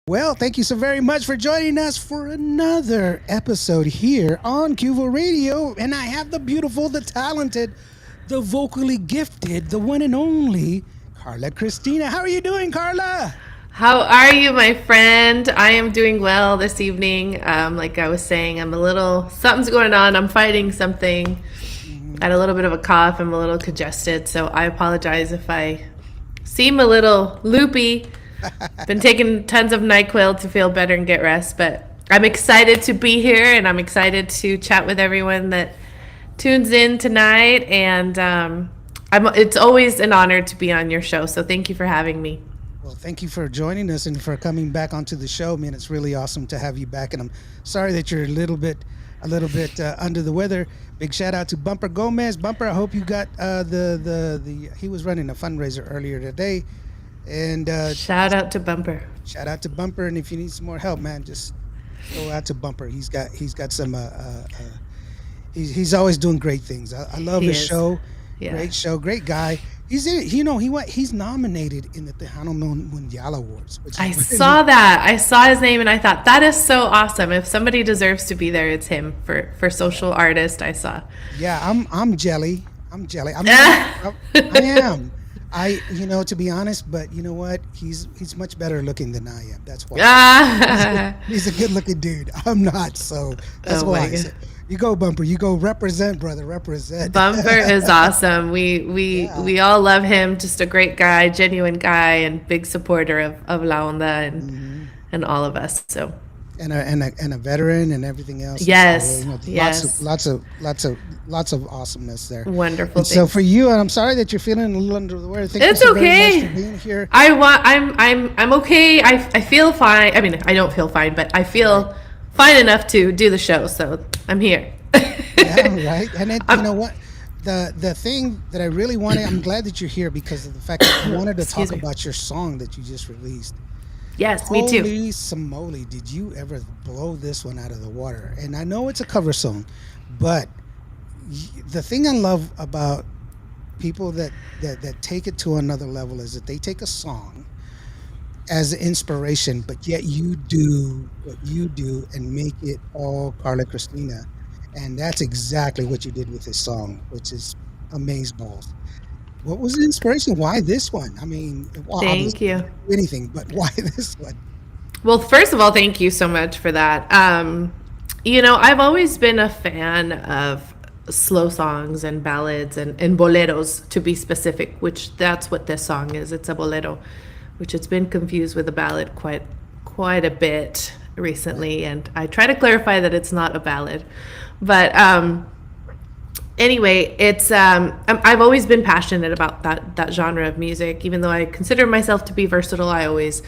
Well, thank you so very much for joining us for another episode here on Cuvo Radio. And I have the beautiful, the talented, the vocally gifted, the one and only Karla Christina. How are you doing, Karla? How are you, my friend? I am doing well this evening. Like I was saying, something's going on. I'm fighting something. I had a little bit of a cough. I'm a little congested. So I apologize if I seem a little loopy. Been taking tons of NyQuil to feel better and get rest. But I'm excited to be here, and I'm excited to chat with everyone that tunes in tonight. And it's always an honor to be on your show. So thank you for having me. Well, thank you for joining us and for coming back onto the show, man. It's really awesome to have you back, and I'm sorry that you're a little bit under the weather. Big shout out to Bumper Gomez. Bumper, I hope you got the he was running a fundraiser earlier today, and Shout out to Bumper. shout out to Bumper. And if you need some more help, man, just go out to Bumper. He's got some he's always doing great things. I love He his is. show. Yeah. Great show, great guy. He's nominated in the Tejano Mundial Awards, which I is saw really that. I saw his name and I thought that is so awesome. If somebody deserves to be there, it's him for social artist. I saw. yeah. I'm jelly. I'm jelly. I mean, I am. To be honest, but you know what? He's much better looking than I am. That's why. Ah. He's a good looking dude. I'm not, so that's Oh my why. god. You go, Bumper. You go, represent, brother. Represent. Bumper is awesome. We Yeah. we all love him. Just a great guy, genuine guy, and big supporter of La Onda and all of us. So And a veteran and everything else. And so, yes, lots yes, of lots of awesomeness there. wonderful And so things. for you, and I'm sorry that you're feeling a little under the weather. Thank you It's so very much for okay. being here. I'm okay. I feel fine. I mean, I don't feel fine, but I Right. feel fine enough to do the show. So I'm here. Yeah, right. And it, you I'm, know what? The thing that I really wanted, I'm glad that you're here because of the fact that I wanted to excuse talk me. about your song that you just released. Yes, me too. Holy Samoli, did you ever blow this one out of the water? And I know it's a cover song, but the thing I love about people that take it to another level is that they take a song as inspiration, but yet you do what you do and make it all Carla Christina. And that's exactly what you did with this song, which is amazeballs. What was the inspiration? Why this one? I mean, well, Thank obviously you. anything, but why this one? Well, first of all, thank you so much for that. I've always been a fan of slow songs and ballads and boleros, to be specific, which that's what this song is. It's a bolero, which it's been confused with a ballad quite a bit recently, and I try to clarify that it's not a ballad. But anyway, I've always been passionate about that genre of music. Even though I consider myself to be versatile, I always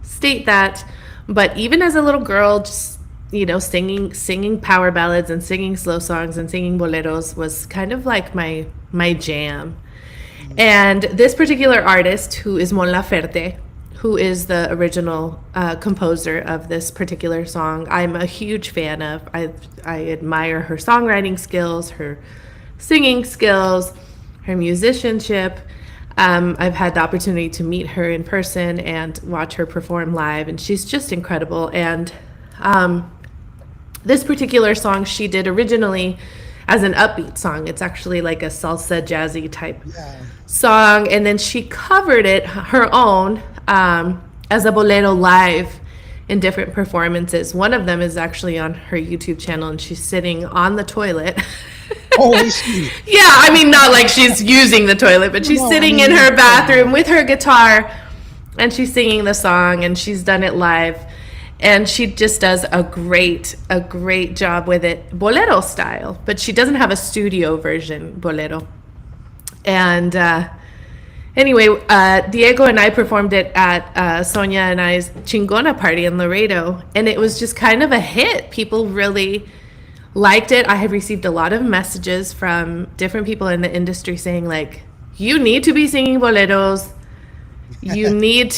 state that. But even as a little girl, just singing power ballads and singing slow songs and singing boleros was kind of like my jam. And this particular artist, who is Mon Laferte, who is the original composer of this particular song, I'm a huge fan of. I admire her songwriting skills, her singing skills, her musicianship. I've had the opportunity to meet her in person and watch her perform live, and she's just incredible. And this particular song she did originally as an upbeat song. It's actually like a salsa jazzy type Yeah. song, and then she covered it her own as a bolero live in different performances. One of them is actually on her YouTube channel, and she's sitting on the toilet. Holy sweet. Yeah, I mean, not like she's using the toilet, but she's No, I sitting in mean, her bathroom with her guitar and she's singing the song, and she's done it live. And she just does a great job with it, bolero style, but she doesn't have a studio version bolero. And anyway, Diego and I performed it at Sonia and I's chingona party in Laredo, and it was just kind of a hit. People really liked it. I have received a lot of messages from different people in the industry saying, like, you need to be singing boleros. You need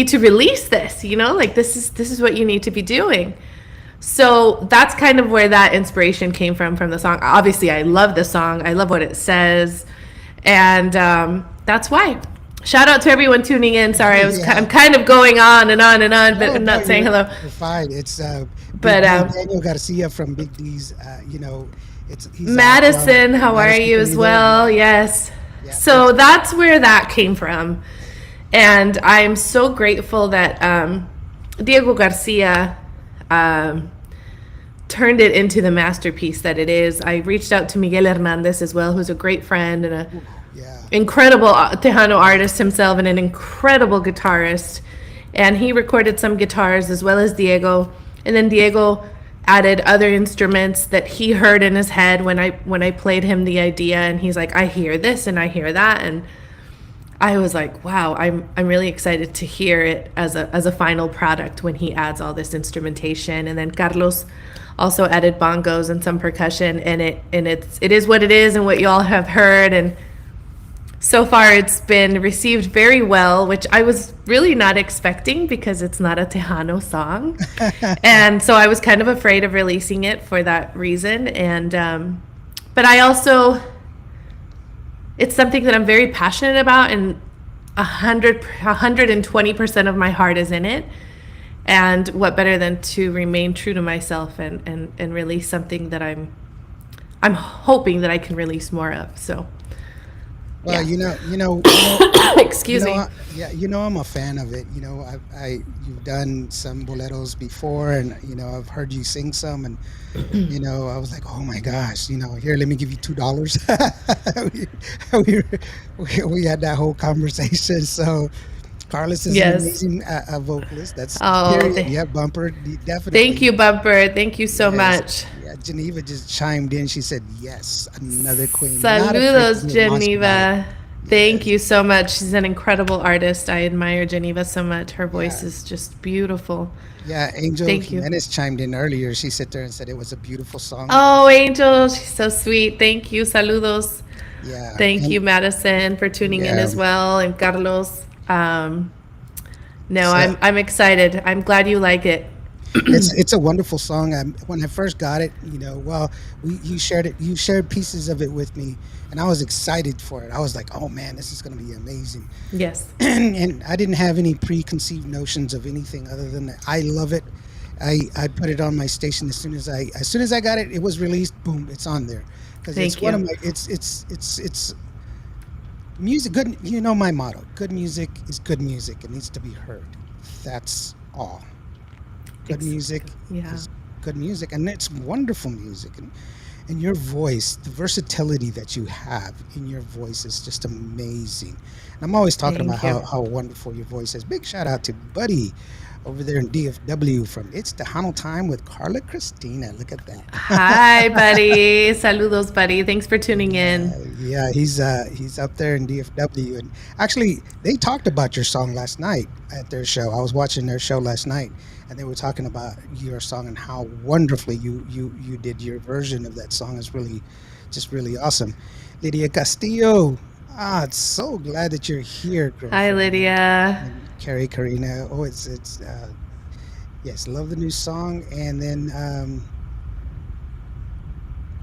to release this, like this is what you need to be doing. So that's kind of where that inspiration came from the song. Obviously, I love the song. I love what it says. And that's why. Shout out to everyone tuning in. Sorry, I'm Yeah. kind of going on and on and on, but No, I'm no, not saying hello. you're fine. It's But Big D, Daniel Garcia from Big D's. He's awesome. Madison, how are Madison you as Guerrero, well? yeah, Yes. yeah. Thanks. So that's where that came from. And I'm so grateful that Diego Garcia um, turned it into the masterpiece that it is. I reached out to Miguel Hernandez as well, who's a great friend and an Yeah, incredible Tejano artist himself and an incredible guitarist. And he recorded some guitars as well as Diego. And then Diego added other instruments that he heard in his head when I played him the idea, and he's like, I hear this and I hear that, and I was like, wow, I'm really excited to hear it as a final product when he adds all this instrumentation. And then Carlos also added bongos and some percussion, and it is what it is and what y'all have heard. And so far it's been received very well, which I was really not expecting because it's not a Tejano song. And so I was kind of afraid of releasing it for that reason. And but I also, it's something that I'm very passionate about, and 120% of my heart is in it. And what better than to remain true to myself and release something that I'm hoping that I can release more of. So well, yeah. you Excuse me. know, yeah, I'm a fan of it. You've done some boleros before, and I've heard you sing some, and I was like, oh my gosh, here, let me give you $2. we, we, we had that whole conversation. So, Carlos is an Yes. amazing vocalist. That's Oh, period. Yeah, Bumper, thank definitely. you, Bumper. Thank you so Yes. much. Yeah, Geneva just chimed in. She said, yes, another queen. Not afraid to Saludos, be a monster about it. Geneva. Thank Yes. you so much. She's an incredible artist. I admire Geneva so much. Her voice Yeah. is just beautiful. Yeah. Angel Thank you. Jimenez chimed in earlier. She sat there and said it was a beautiful song. Oh, Angel, she's so sweet. Thank you. Saludos. Yeah. Thank And you, Madison, for tuning in yeah. as well, and Carlos. No, So I'm excited. I'm glad you like it. it's a wonderful song. When I first got it, well, you shared pieces of it with me, and I was excited for it. I was like, oh man, this is going to be amazing. Yes. And I didn't have any preconceived notions of anything other than that I love it. I put it on my station as soon as I got it. It was released. Boom, it's on there because it's Thank one of you. my it's music. Good. My motto. Good music is good music. It needs to be heard. That's all. Good Ex- music yeah. is good music, and it's wonderful music. And your voice, the versatility that you have in your voice is just amazing. And I'm always talking about Thank you. how wonderful your voice is. Big shout out to Buddy over there in DFW from It's Tejano Time with Karla Christina. Look at that. Hi, buddy. Saludos, buddy. Thanks for tuning in. Yeah, he's up there in DFW, and actually they talked about your song last night at their show. I was watching their show last night, and they were talking about your song and how wonderfully you did your version of that song is really just really awesome. Lydia Castillo, it's so glad that you're here, Hi, girlfriend. Lydia. And Carrie Karina, oh, it's yes, love the new song, and then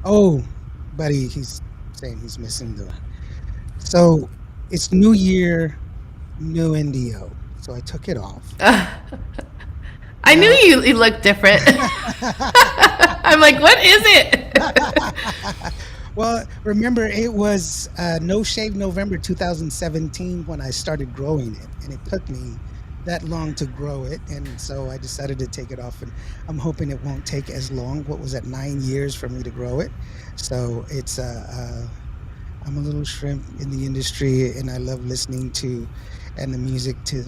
oh, buddy, he's saying he's missing the. So it's New Year, new NDO. So I took it off. I knew Now, you looked different. I'm like, what is it? well, remember it was No Shave November 2017 when I started growing it, and it took me that long to grow it, and so I decided to take it off, and I'm hoping it won't take as long. What was that, 9 years for me to grow it? So I'm a little shrimp in the industry, and I love listening to and the music to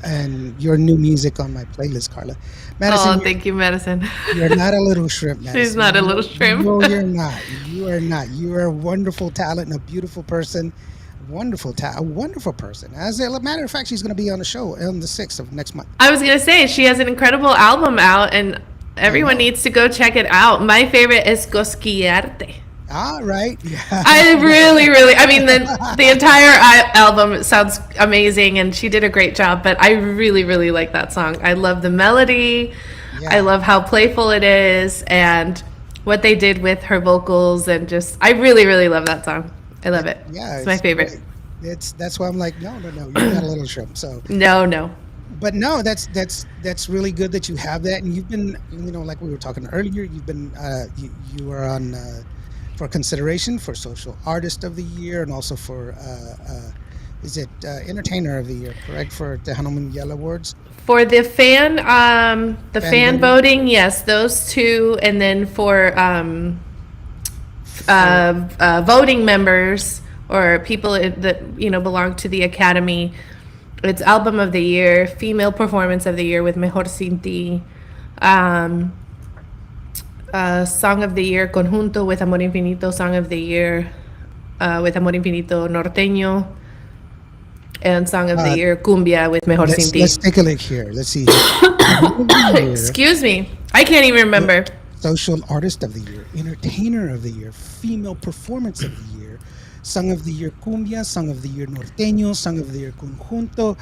and your new music on my playlist, Carla. Oh, Madison, thank you, Madison. you're not a little shrimp, She's Madison. not a little shrimp. No, you're not. You are not. You are a wonderful talent and a beautiful person. A wonderful person. As a matter of fact, she's going to be on the show on the 6th of next month. I was going to say, she has an incredible album out, and I everyone know. needs to go check it out. My favorite is Cosquillarte. All right. Yeah. I really, really, I mean, the entire album sounds amazing, and she did a great job, but I really, really like that song. I love the melody. I Yeah. love how playful it is, and what they did with her vocals, and just, I really, really love that song. I love it. Yeah. It's my It's favorite. great. That's why I'm like, no, no, no, you're not a little shrimp. So, No, no. but no, that's really good that you have that, and you've been, like we were talking earlier, you've been you were on for consideration for social artist of the year, and also for is it entertainer of the year, correct, for the Tejano Yell Awards, For the fan fan voting voting, yes, those two, and then for for voting members or people that belong to the academy, it's album of the year, female performance of the year with Mejor Sin Ti, um, song of the year, Conjunto with Amor Infinito, song of the year with Amor Infinito Norteño, and song of the uh, year, Cumbia with Mejor Sin let's Ti. take a look here. Let's see here. Album of the year, Excuse me, I can't even remember. social artist of the year, entertainer of the year, female performance of the year, song of the year cumbia, song of the year norteño, song of the year conjunto,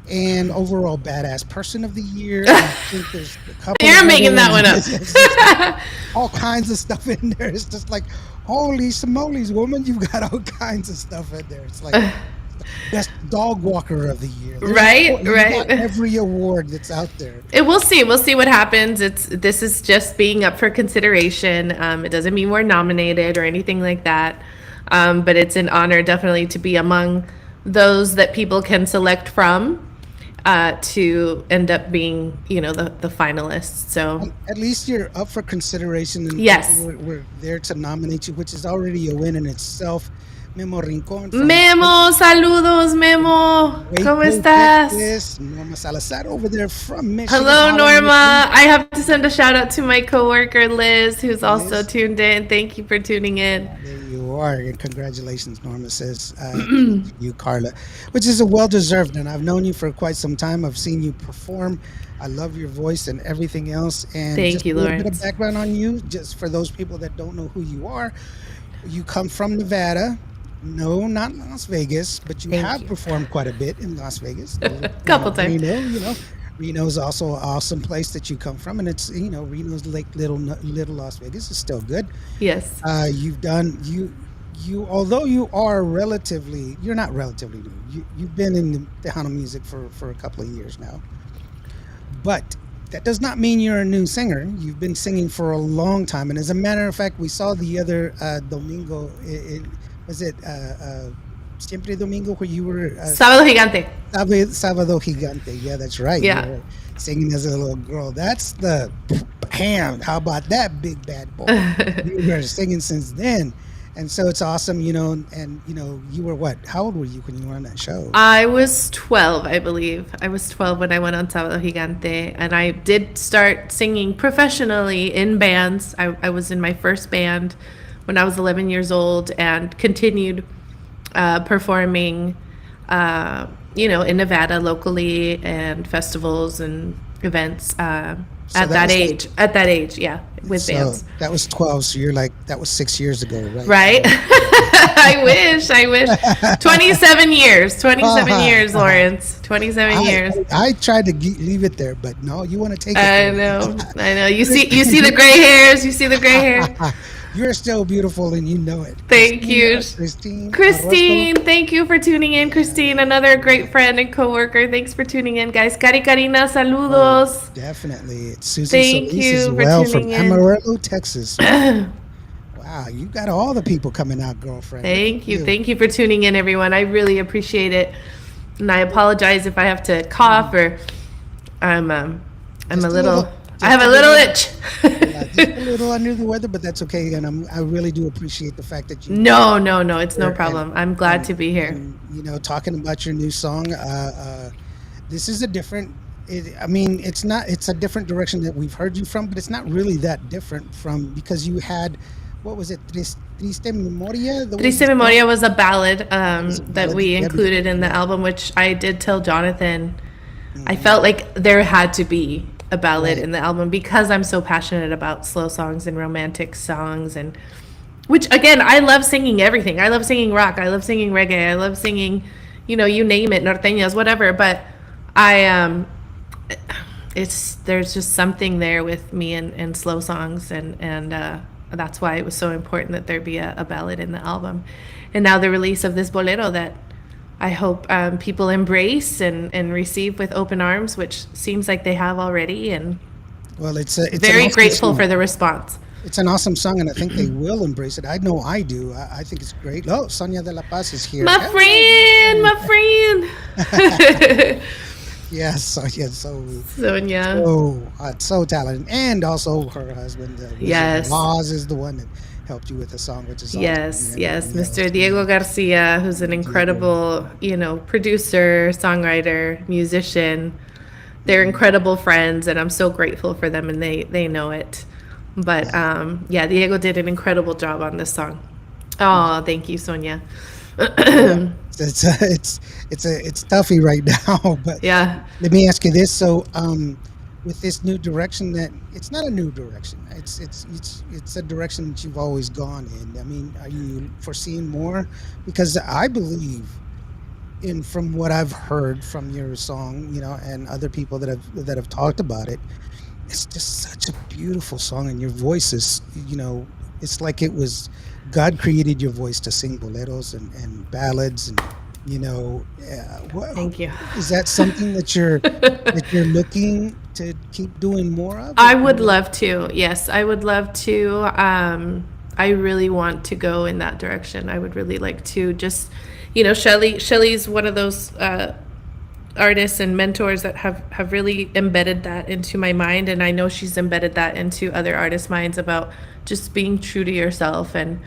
and overall badass person of the year. I think there's a couple of You're other making that ones. one up. It's just like all kinds of stuff in there. It's just like, holy smolies, woman, you've got all kinds of stuff in there. It's like best dog walker of the year. Right, You got right. every award that's out there. We'll see. We'll see what happens. This is just being up for consideration. It doesn't mean we're nominated or anything like that. But it's an honor, definitely, to be among those that people can select from to end up being, the finalists. So At least you're up for consideration, and yes, we're there to nominate you, which is already a win in itself. Memo Rincon from Memo, saludos, Memo. ¿Cómo Waco, estás? Texas. Norma Salazar over there from Michigan. Hello, Holland, Norma. I have to send a shout out to my coworker Liz, who's also Liz. tuned in. Thank you for tuning in. There you are, and congratulations, Norma says to you, Carla, which is a well-deserved. And I've known you for quite some time. I've seen you perform. I love your voice and everything else. And Thank just you, a little bit Lawrence. of background on you, just for those people that don't know who you are. You come from Nevada. No, not Las Vegas, but you Thank have you. performed quite a bit in Las Vegas. Couple times. Reno's also an awesome place that you come from, and it's Reno's like little Las Vegas is still good. Yes. You've done although you're not relatively new. You've been in the Tejano music for a couple of years now, but that does not mean you're a new singer. You've been singing for a long time, and as a matter of fact, we saw the other domingo. Was it Siempre Domingo where you were Sábado Gigante. Sábado Gigante? Yeah, that's right. Yeah. You were singing as a little girl. That's the ham. How about that, big bad boy? You were singing since then, and so it's awesome. And you were what? How old were you when you were on that show? I was 12, I believe. I was 12 when I went on Sábado Gigante, and I did start singing professionally in bands. I was in my first band when I was 11 years old and continued performing, in Nevada locally and festivals and events at that that was age. At that age, yeah, with So bands. that was 12. So you're like, that was 6 years ago, right? Right? I wish. 27 years. 27 years, Lawrence. 27 years. I tried to leave it there, but no, you want to take it. I there. know. You see the gray hairs. You see the gray hair. You're still beautiful, and you know it. Thank you. Christine. Thank you for tuning in. Christine, another great friend and coworker. Thanks for tuning in, guys. Karina, saludos. Definitely. It's Susan Thank Solis you as for well from tuning in. Amarillo, Texas. Wow, you got all the people coming out, girlfriend. Thank you. Thank you for tuning in, everyone. I really appreciate it. And I apologize if I have to cough or I'm a little I have a little itch. Yeah, just a little under the weather, but that's okay. And I really do appreciate the fact that you. No, it's no and- problem. I'm glad to be here. and, talking about your new song. This is a different. It's not. It's a different direction that we've heard you from, but it's not really that different from because you had, what was it, Triste Memoria? Triste Memoria was a ballad that ballad, we yeah, included in the album, which I did tell Jonathan. I felt like there had to be a ballad Right. in the album because I'm so passionate about slow songs and romantic songs, and which again, I love singing everything. I love singing rock. I love singing reggae. I love singing, you name it, norteñas, whatever. But there's just something there with me and slow songs, and that's why it was so important that there be a ballad in the album. And now the release of this bolero that I hope people embrace and receive with open arms, which seems like they have already, and Well, it's an very awesome grateful song. for the response. It's an awesome song, and I think they will embrace it. I know I do. I think it's great. Oh, Sonia de la Paz is here. My Hello, friend, my my friend. friend. Yes, Sonia, Sonia. so talented, and also her husband, Wizard of Yes. Oz, is the one that helped you with the song, which is awesome. Yes, yes. You know, Mr. Diego Garcia, who's an Diego. incredible, producer, songwriter, musician. They're Mhm. incredible friends, and I'm so grateful for them, and they know it. But Yeah. yeah, Diego did an incredible job on this song. Oh, thank you, Sonia. Yeah, it's toughy right now. But Yeah. let me ask you this: so, with this new direction, that it's not a new direction. It's a direction that you've always gone in. I mean, are you foreseeing more? Because I believe in from what I've heard from your song, and other people that have talked about it, it's just such a beautiful song, and your voice is, it's like it was God created your voice to sing boleros and ballads, and Thank you. is that something that you're looking to keep doing more of? I would love to. Yes, I would love to. I really want to go in that direction. I would really like to just, Shelley's one of those artists and mentors that have really embedded that into my mind, and I know she's embedded that into other artists' minds about just being true to yourself and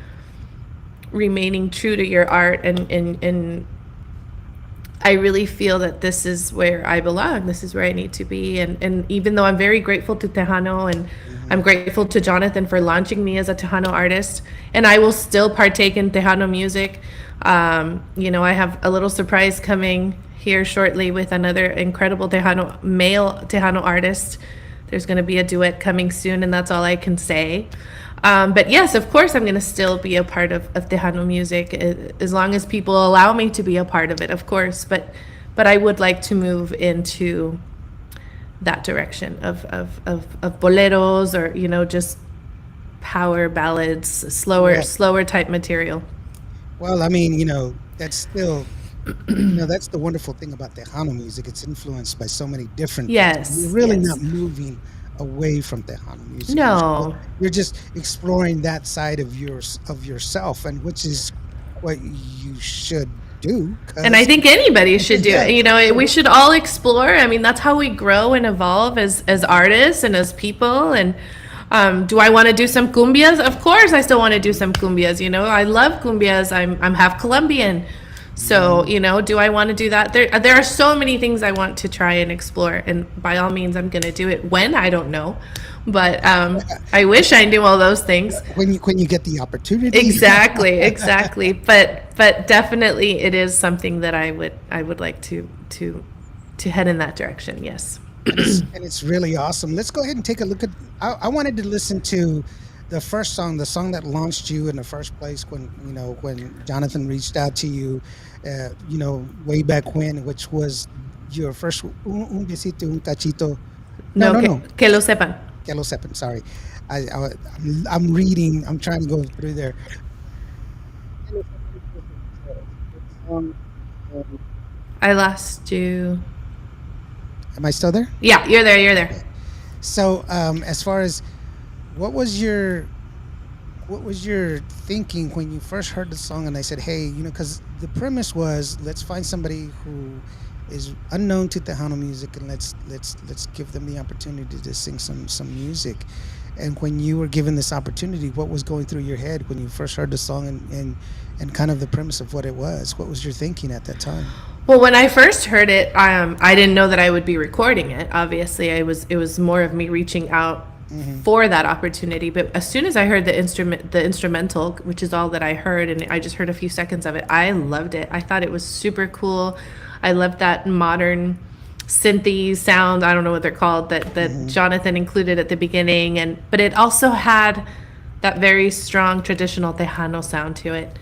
remaining true to your art, and I really feel that this is where I belong. This is where I need to be. And even though I'm very grateful to Tejano, and I'm Mhm. grateful to Jonathan for launching me as a Tejano artist, and I will still partake in Tejano music. I have a little surprise coming here shortly with another incredible male Tejano artist. There's going to be a duet coming soon, and that's all I can say. But yes, of course, I'm going to still be a part of Tejano music, as long as people allow me to be a part of it, of course. But I would like to move into that direction of boleros, or just power ballads, Well, slower type material. well, I mean, that's still, that's the wonderful thing about Tejano music. It's influenced by so many different things. You're Yes, really yes. not moving away from Tejano music. No. You're just exploring that side of yourself, and which is what you should do. And I Because think anybody should do yeah, it. We should all explore. I mean, that's how we grow and evolve as artists and as people. And do I want to do some cumbias? Of course, I still want to do some cumbias. I love cumbias. I'm half Colombian, so mhm. do I want to do that? There are so many things I want to try and explore, and by all means, I'm going to do it. When, I don't know, but I wish I knew all those things. When you get the opportunity. Exactly, exactly. But definitely it is something that I would like to head in that direction. Yes. And it's really awesome. Let's go ahead and take a look at. I wanted to listen to the first song, the song that launched you in the first place, when Jonathan reached out to you, way back when, which was your first un besito, un cachito. No, No, no, que, no. que lo sepan. Que lo sepan. Sorry, I'm reading. I'm trying to go through there. Que lo sepan is the song. um, I lost you. Am I still there? Yeah, you're there. You're there. Okay. So, as far as what was your what was your thinking when you first heard the song, and I said, hey, because the premise was, let's find somebody who is unknown to Tejano music, and let's give them the opportunity to sing some music. And when you were given this opportunity, what was going through your head when you first heard the song, and kind of the premise of what it was? What was your thinking at that time? Well, when I first heard it, I didn't know that I would be recording it. Obviously, it was more of me reaching out Hmm. for that opportunity. But as soon as I heard the instrumental, which is all that I heard, and I just heard a few seconds of it, I loved it. I thought it was super cool. I loved that modern synthy sound. I don't know what they're called, that Hmm. Jonathan included at the beginning, but it also had that very strong traditional Tejano sound to it,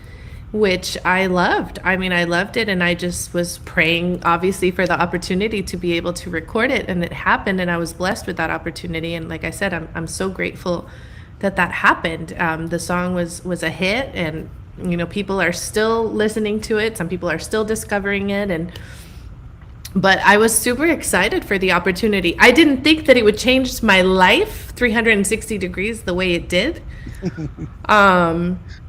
which I loved. I mean, I loved it, and I just was praying, obviously, for the opportunity to be able to record it, and it happened, and I was blessed with that opportunity. And like I said, I'm so grateful that happened. The song was a hit, and People are still listening to it. Some people are still discovering it, but I was super excited for the opportunity. I didn't think that it would change my life 360 degrees the way it did.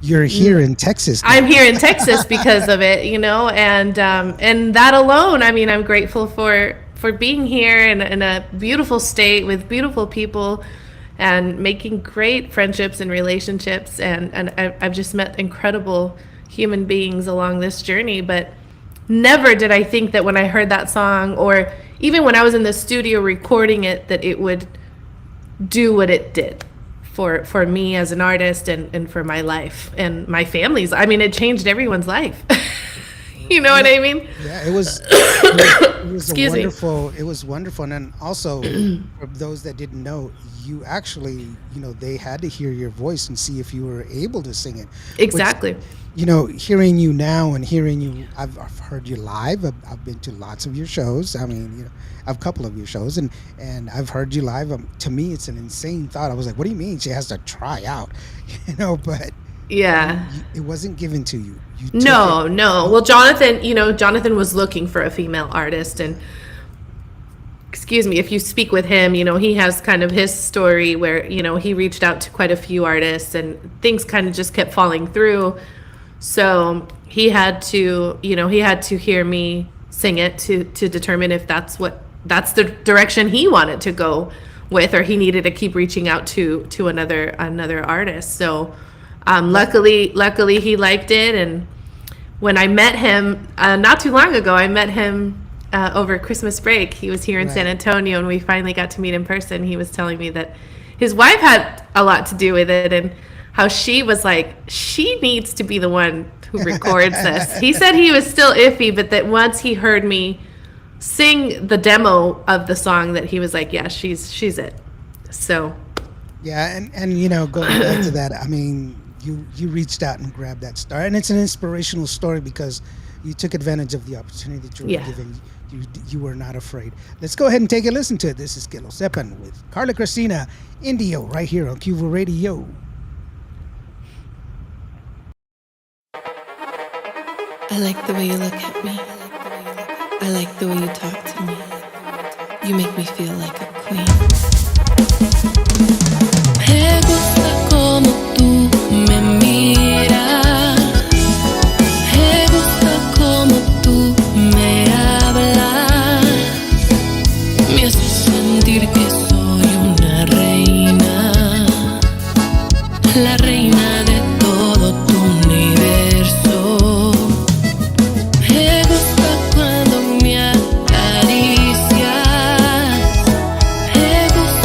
You're here in Texas now. I'm here in Texas because of it, and that alone, I mean, I'm grateful for being here in a beautiful state with beautiful people and making great friendships and relationships, and I've just met incredible human beings along this journey. But never did I think that when I heard that song, or even when I was in the studio recording it, that it would do what it did for me as an artist and for my life and my family's. I mean, it changed everyone's life. You know what I mean? Yeah, it was Excuse me. It was wonderful. And then also, for those that didn't know, you actually, they had to hear your voice and see if you were able to sing it. Exactly. Which, hearing you now and hearing you, I've heard you live. I've been to lots of your shows. I mean, a couple of your shows, and I've heard you live. To me, it's an insane thought. I was like, what do you mean she has to try out? But Yeah. it wasn't given to you. You took No, it. no. Well, Jonathan was looking for a female artist, and excuse me, if you speak with him, he has kind of his story where, he reached out to quite a few artists and things kind of just kept falling through. So he had to hear me sing it to determine if that's the direction he wanted to go with, or he needed to keep reaching out to another artist. So luckily he liked it. And when I met him not too long ago, I met him over Christmas break. He was here in San Antonio, and we finally got to meet in person. He was telling me that his wife had a lot to do with it, and how she was like, she needs to be the one who records this. He said he was still iffy, but that once he heard me sing the demo of the song, that he was like, yeah, she's it. So Yeah, and going back to that, I mean, you reached out and grabbed that star, and it's an inspirational story because you took advantage of the opportunity that you were given. You were not afraid. Let's go ahead and take a listen to it. This is Kilo Sepan with Karla Christina, Indio, right here on Cuba Radio. I like the way you look at me. I like the way you talk to me. You make me feel like a queen. Me gusta como tú me miras. Me gusta como tú me hablas. Me hace sentir que soy una reina. La reina de todo tu universo. Me gusta cuando me acaricias. Me gusta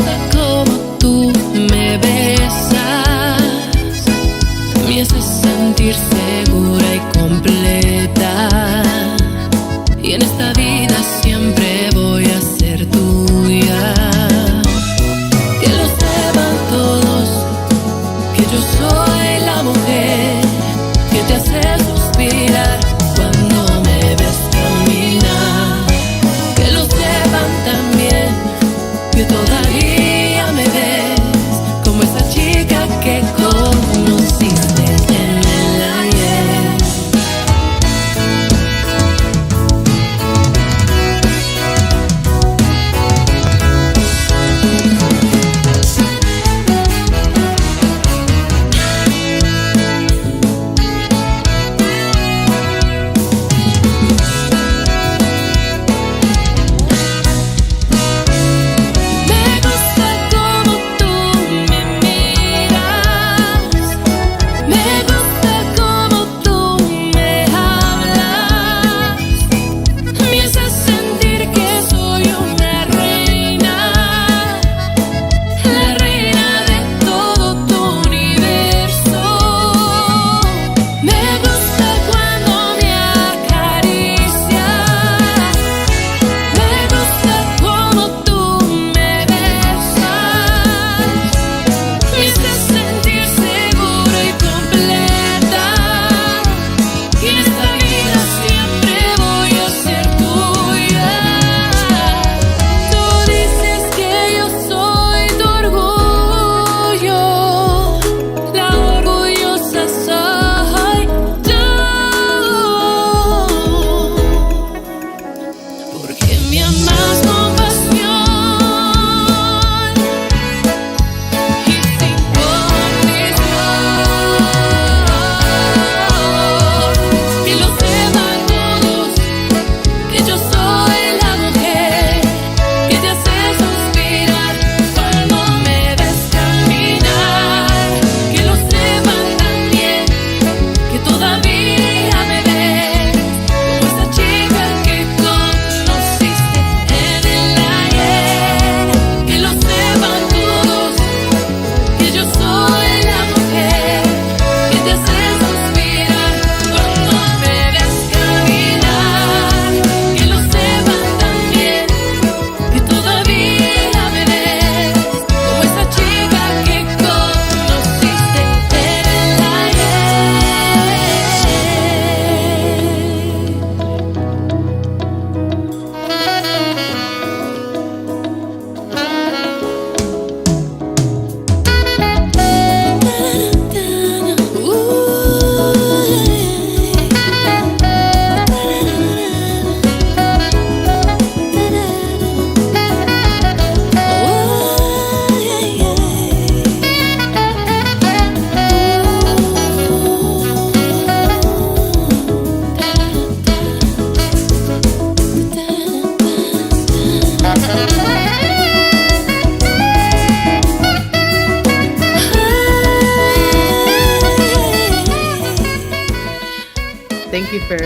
Thank you for.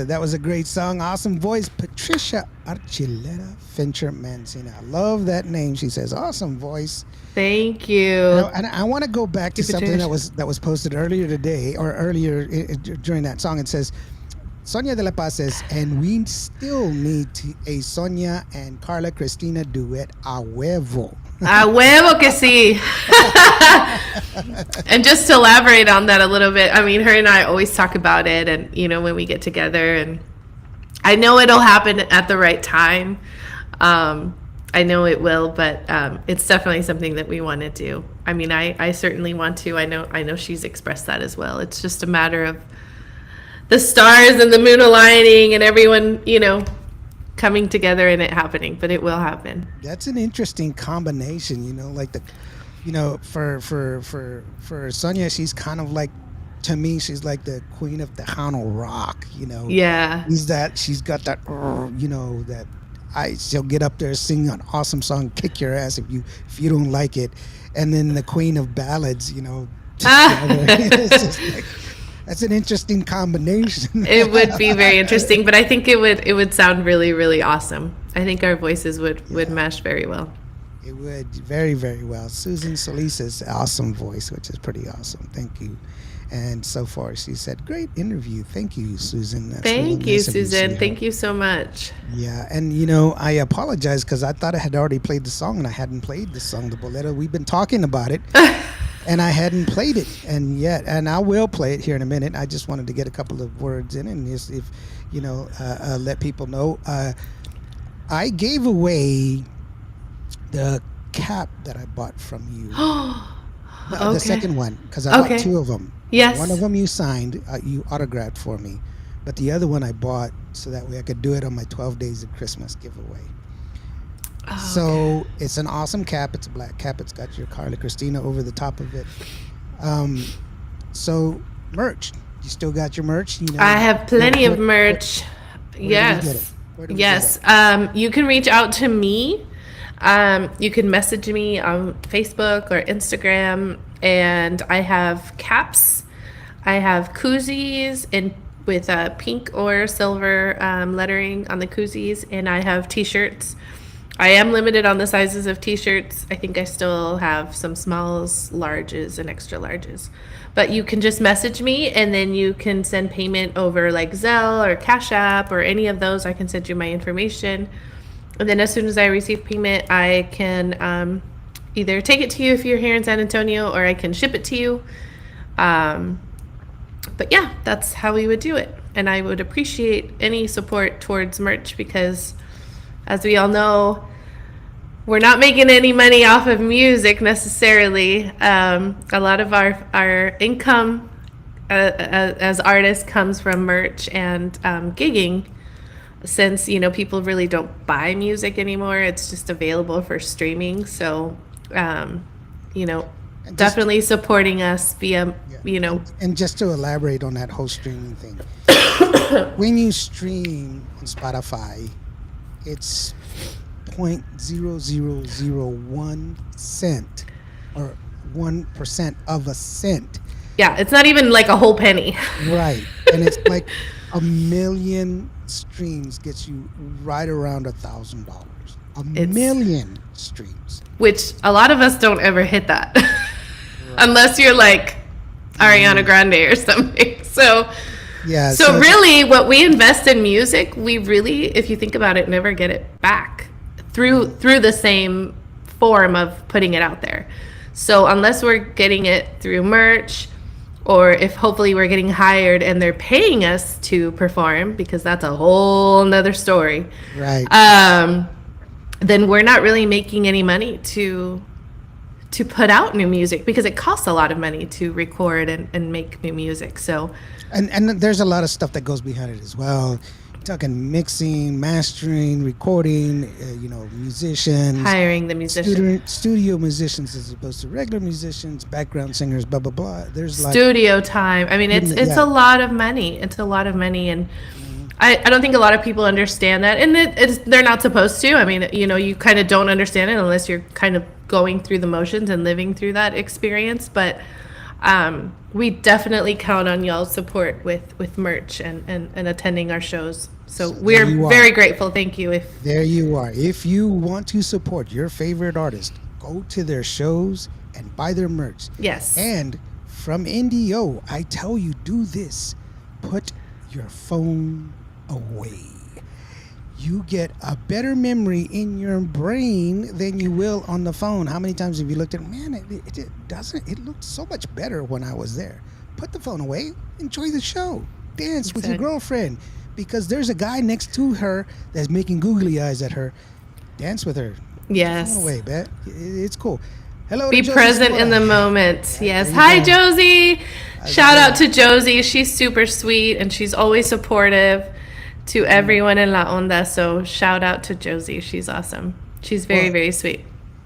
That was a great song. Awesome voice. Patricia Archuleta Fincher Mancina. I love that name. She says, awesome voice. Thank you. And I want to go back to something that was posted earlier today or earlier during that song. It says, Sonia de la Paz says, and we still need a Sonia and Karla Christina duet a huevo. A huevo que sí. And just to elaborate on that a little bit, I mean, her and I always talk about it, and you know, when we get together, and I know it'll happen at the right time. I know it will, but it's definitely something that we want to do. I mean, I certainly want to. I know she's expressed that as well. It's just a matter of the stars and the moon aligning and everyone, you know, coming together and it happening, but it will happen. That's an interesting combination, you know, like for Sonia, she's kind of like, to me, she's like the queen of Tejano rock, you know. Yeah. She's got that, you know, that she'll get up there, sing an awesome song, kick your ass if you don't like it, and then the queen of ballads, you know. It's just like, that's an interesting combination. It would be very interesting, but I think it would sound really, really awesome. I think our voices would mesh very well. It would very, very well. Susan Solis's awesome voice, which is pretty awesome. Thank you. And so far, she said, great interview. Thank you, Susan. That's Thank really you, nice of Susan. Thank you so much. Yeah, and you know, I apologize because I thought I had already played the song and I hadn't played the song, the bolero. We've been talking about it. And I hadn't played it, and I will play it here in a minute. I just wanted to get a couple of words in, and just, if you know, let people know. I gave away the cap that I bought from you. Okay. The second one, because I bought two of them. Yes. One of them you signed, you autographed for me, but the other one I bought so that way I could do it on my 12 Days of Christmas giveaway. So it's an awesome cap. It's a black cap. It's got your Karla Christina over the top of it. So merch. You still got your merch? You know, I have plenty of merch. Yes. Yes. You can reach out to me. You can message me on Facebook or Instagram, and I have caps. I have koozies with pink or silver lettering on the koozies, and I have t-shirts. I am limited on the sizes of t-shirts. I think I still have some smalls, larges, and extra larges. But you can just message me, and then you can send payment over like Zelle or Cash App or any of those. I can send you my information. And then as soon as I receive payment, I can either take it to you if you're here in San Antonio, or I can ship it to you. But yeah, that's how we would do it. And I would appreciate any support towards merch because, as we all know, we're not making any money off of music necessarily. A lot of our income as artists comes from merch and gigging. Since, you know, people really don't buy music anymore, it's just available for streaming. So, you know, definitely supporting us via, you know. And just to elaborate on that whole streaming thing, when you stream on Spotify, it's 0.0001 cent or 1% of a cent. Yeah, it's not even like a whole penny. Right. And it's like 1 million streams gets you right around $1,000. A million streams. Which a lot of us don't ever hit that. Right. Unless you're like Ariana Grande or something. So yeah. So really what we invest in music, we really, if you think about it, never get it back through the same form of putting it out there. So unless we're getting it through merch, or if hopefully we're getting hired and they're paying us to perform, because that's a whole nother story. Right. Then we're not really making any money to put out new music, because it costs a lot of money to record and make new music. So and there's a lot of stuff that goes behind it as well. Talking mixing, mastering, recording, you know, musicians, hiring the musicians, studio musicians as opposed to regular musicians, background singers, blah blah blah. There's studio time. I mean, it's a lot of money. It's a lot of money, and I don't think a lot of people understand that, and they're not supposed to. I mean, you know, you kind of don't understand it unless you're kind of going through the motions and living through that experience. But We definitely count on y'all's support with merch and attending our shows. So we're very grateful. Thank you. There you are. If you want to support your favorite artist, go to their shows and buy their merch. Yes. And from NDO, I tell you, do this. Put your phone away. You get a better memory in your brain than you will on the phone. How many times have you looked at it? Man, it looked so much better when I was there. Put the phone away. Enjoy the show. Dance with your girlfriend. Because there's a guy next to her that's making googly eyes at her. Dance with her. Yes. Put the phone away, bet. It's cool. Hello. Be present in the moment. Yes. Hi, Josie. Shout out to Josie. She's super sweet and she's always supportive to everyone in La Onda. So shout out to Josie. She's awesome. She's very, very sweet.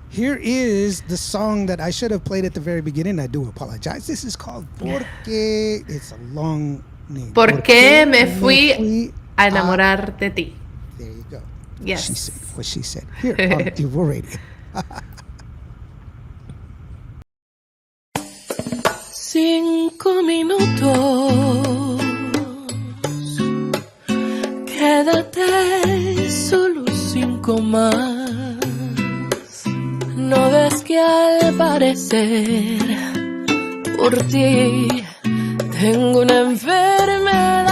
Here is the song that I should have played at the very beginning. I do apologize. This is called Porque. It's a long name. Porque me fui a enamorar de ti. There you go. Yes. She said what she said. Here on Tivo Radio. 5 minutos. Quédate solo 5 más. No ves que al parecer por ti tengo una enfermedad.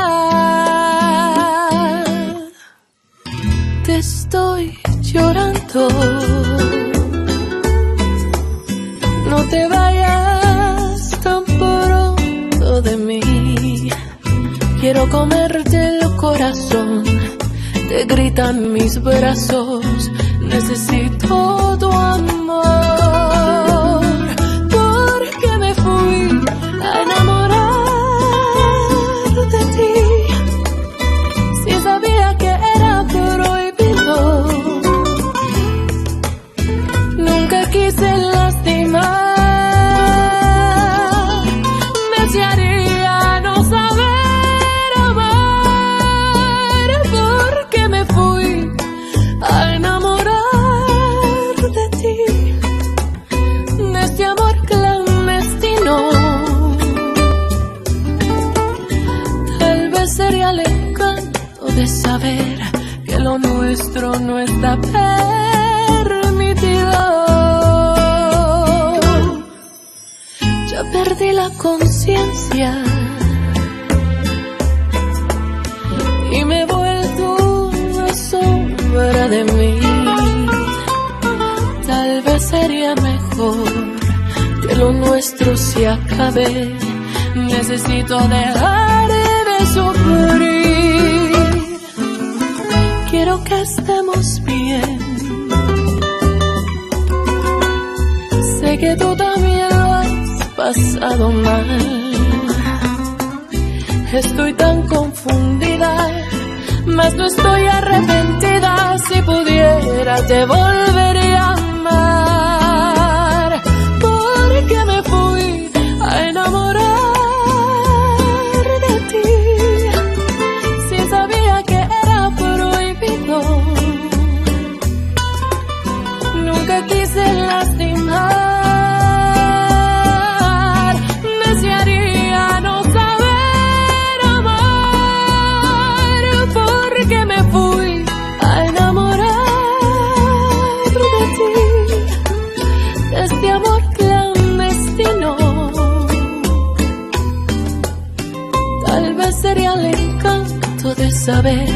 Te estoy llorando. No te vayas tan pronto de mí. Quiero comerte el corazón. Te gritan mis brazos. Necesito tu amor. Porque me fui a enamorar de ti. Si sabía que era prohibido. Nunca quise lastimar. Me desearía no saber amar. Porque me fui a enamorar de ti. De este amor clandestino. Tal vez sería el encanto de saber que lo nuestro no está permitido. Ya perdí la conciencia y me he vuelto una sombra de mí. Tal vez sería mejor que lo nuestro se acabe. Necesito dejar de sufrir. Quiero que estemos bien. Sé que tú también lo has pasado mal. Estoy tan confundida, mas no estoy arrepentida. Si pudiera te volvería a amar. Porque me fui a enamorar de ti. Si sabía que era prohibido. Nunca quise lastimar. Desearía no saber amar. Porque me fui a enamorar de ti. De este amor clandestino. Tal vez sería el encanto de saber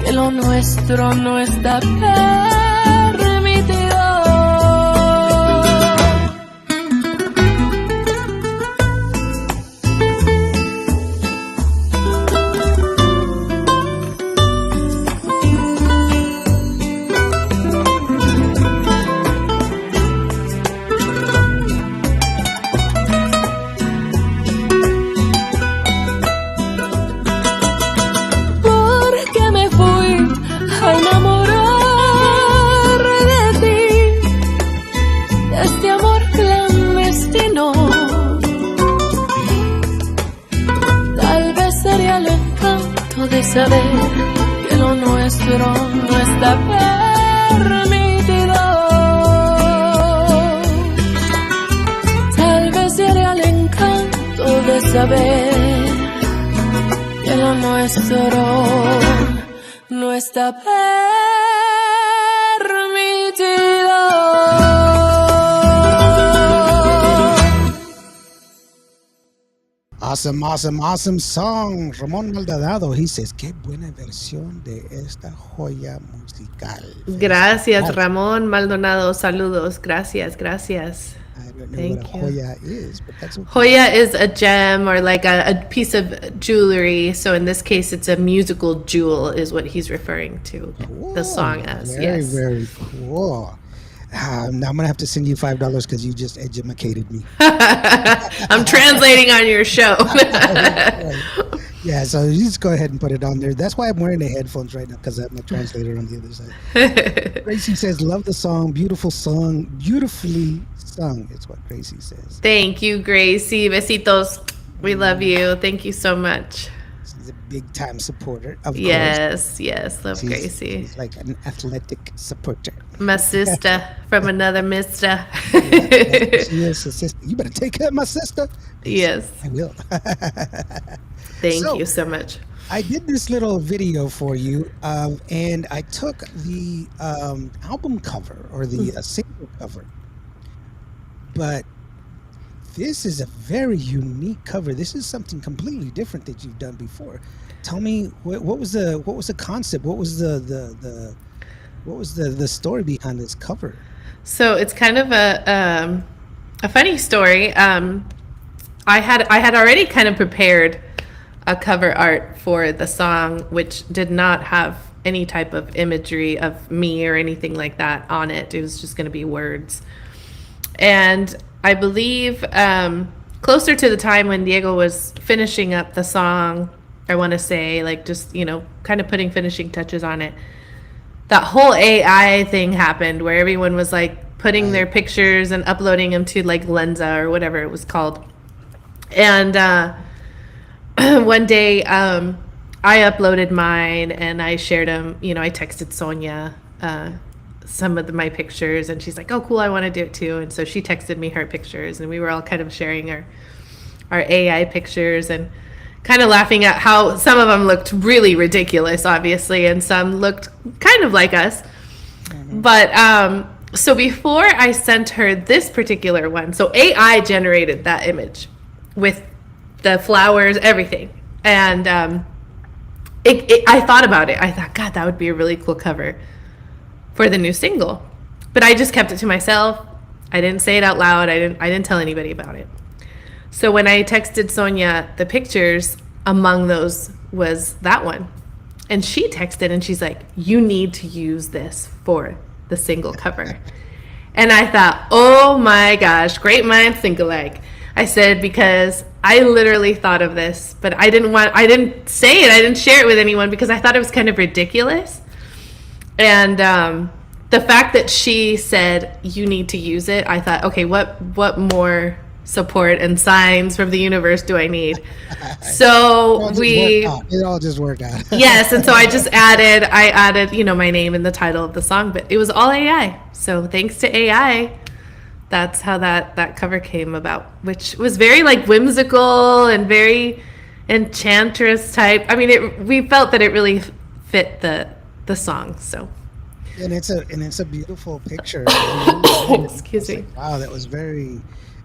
que lo nuestro no está permitido. Porque me fui a enamorar de ti. De este amor clandestino. Tal vez sería el encanto de saber que lo nuestro no está permitido. Tal vez sería el encanto saber que lo nuestro no está permitido. Awesome, awesome, awesome song. Ramón Maldonado, he says, qué buena versión de esta joya musical. Gracias, Ramón Maldonado. Saludos. Gracias, gracias. I don't know Thank what a you. joya is, but that's okay. Joya is a gem or like a piece of jewelry. So in this case, it's a musical jewel, is what he's referring to the song as. Very, Yes. very cool. Now I'm going to have to send you $5 because you just educated me. I'm translating on your show. Right. Yeah, so you just go ahead and put it on there. That's why I'm wearing the headphones right now, because I'm a translator on the other side. Gracie says, love the song, beautiful song, beautifully sung. It's what Gracie says. Thank you, Gracie. Besitos. We love you. Thank you so much. She's a big time supporter, of course. Yes. Love Gracie. She's like an athletic supporter. My sister from another mister. She is a sister. You better take care of my sister. Yes. I will. Thank you so much. I did this little video for you, and I took the album cover or the single cover. But this is a very unique cover. This is something completely different that you've done before. Tell me what was the concept? What was the story behind this cover? So it's kind of a funny story. I had already kind of prepared a cover art for the song, which did not have any type of imagery of me or anything like that on it. It was just going to be words. And I believe closer to the time when Diego was finishing up the song, I want to say, like, just, kind of putting finishing touches on it, that whole AI thing happened where everyone was like putting their pictures and uploading them to like Lenza or whatever it was called. And one day I uploaded mine and I shared them. I texted Sonia some of my pictures, and she's like, oh, cool, I want to do it too. And so she texted me her pictures, and we were all kind of sharing our AI pictures and kind of laughing at how some of them looked really ridiculous, obviously, and some looked kind of like us. Mm-hmm. But so before I sent her this particular one, so AI generated that image with the flowers, everything. And I thought about it. I thought, God, that would be a really cool cover for the new single. But I just kept it to myself. I didn't say it out loud. I didn't tell anybody about it. So when I texted Sonia the pictures, among those was that one. And she texted and she's like, you need to use this for the single cover. And I thought, oh my gosh, great minds think alike. I said, because I literally thought of this, but I didn't say it. I didn't share it with anyone because I thought it was kind of ridiculous. And the fact that she said, you need to use it, I thought, okay, what more support and signs from the universe do I need? So it all just worked out. Yes, and so I added my name in the title of the song, but it was all AI. So thanks to AI, that's how that cover came about, which was very like whimsical and very enchantress type. I mean, we felt that it really fit the song. So and it's a beautiful picture. Excuse me. Like, wow, that was very,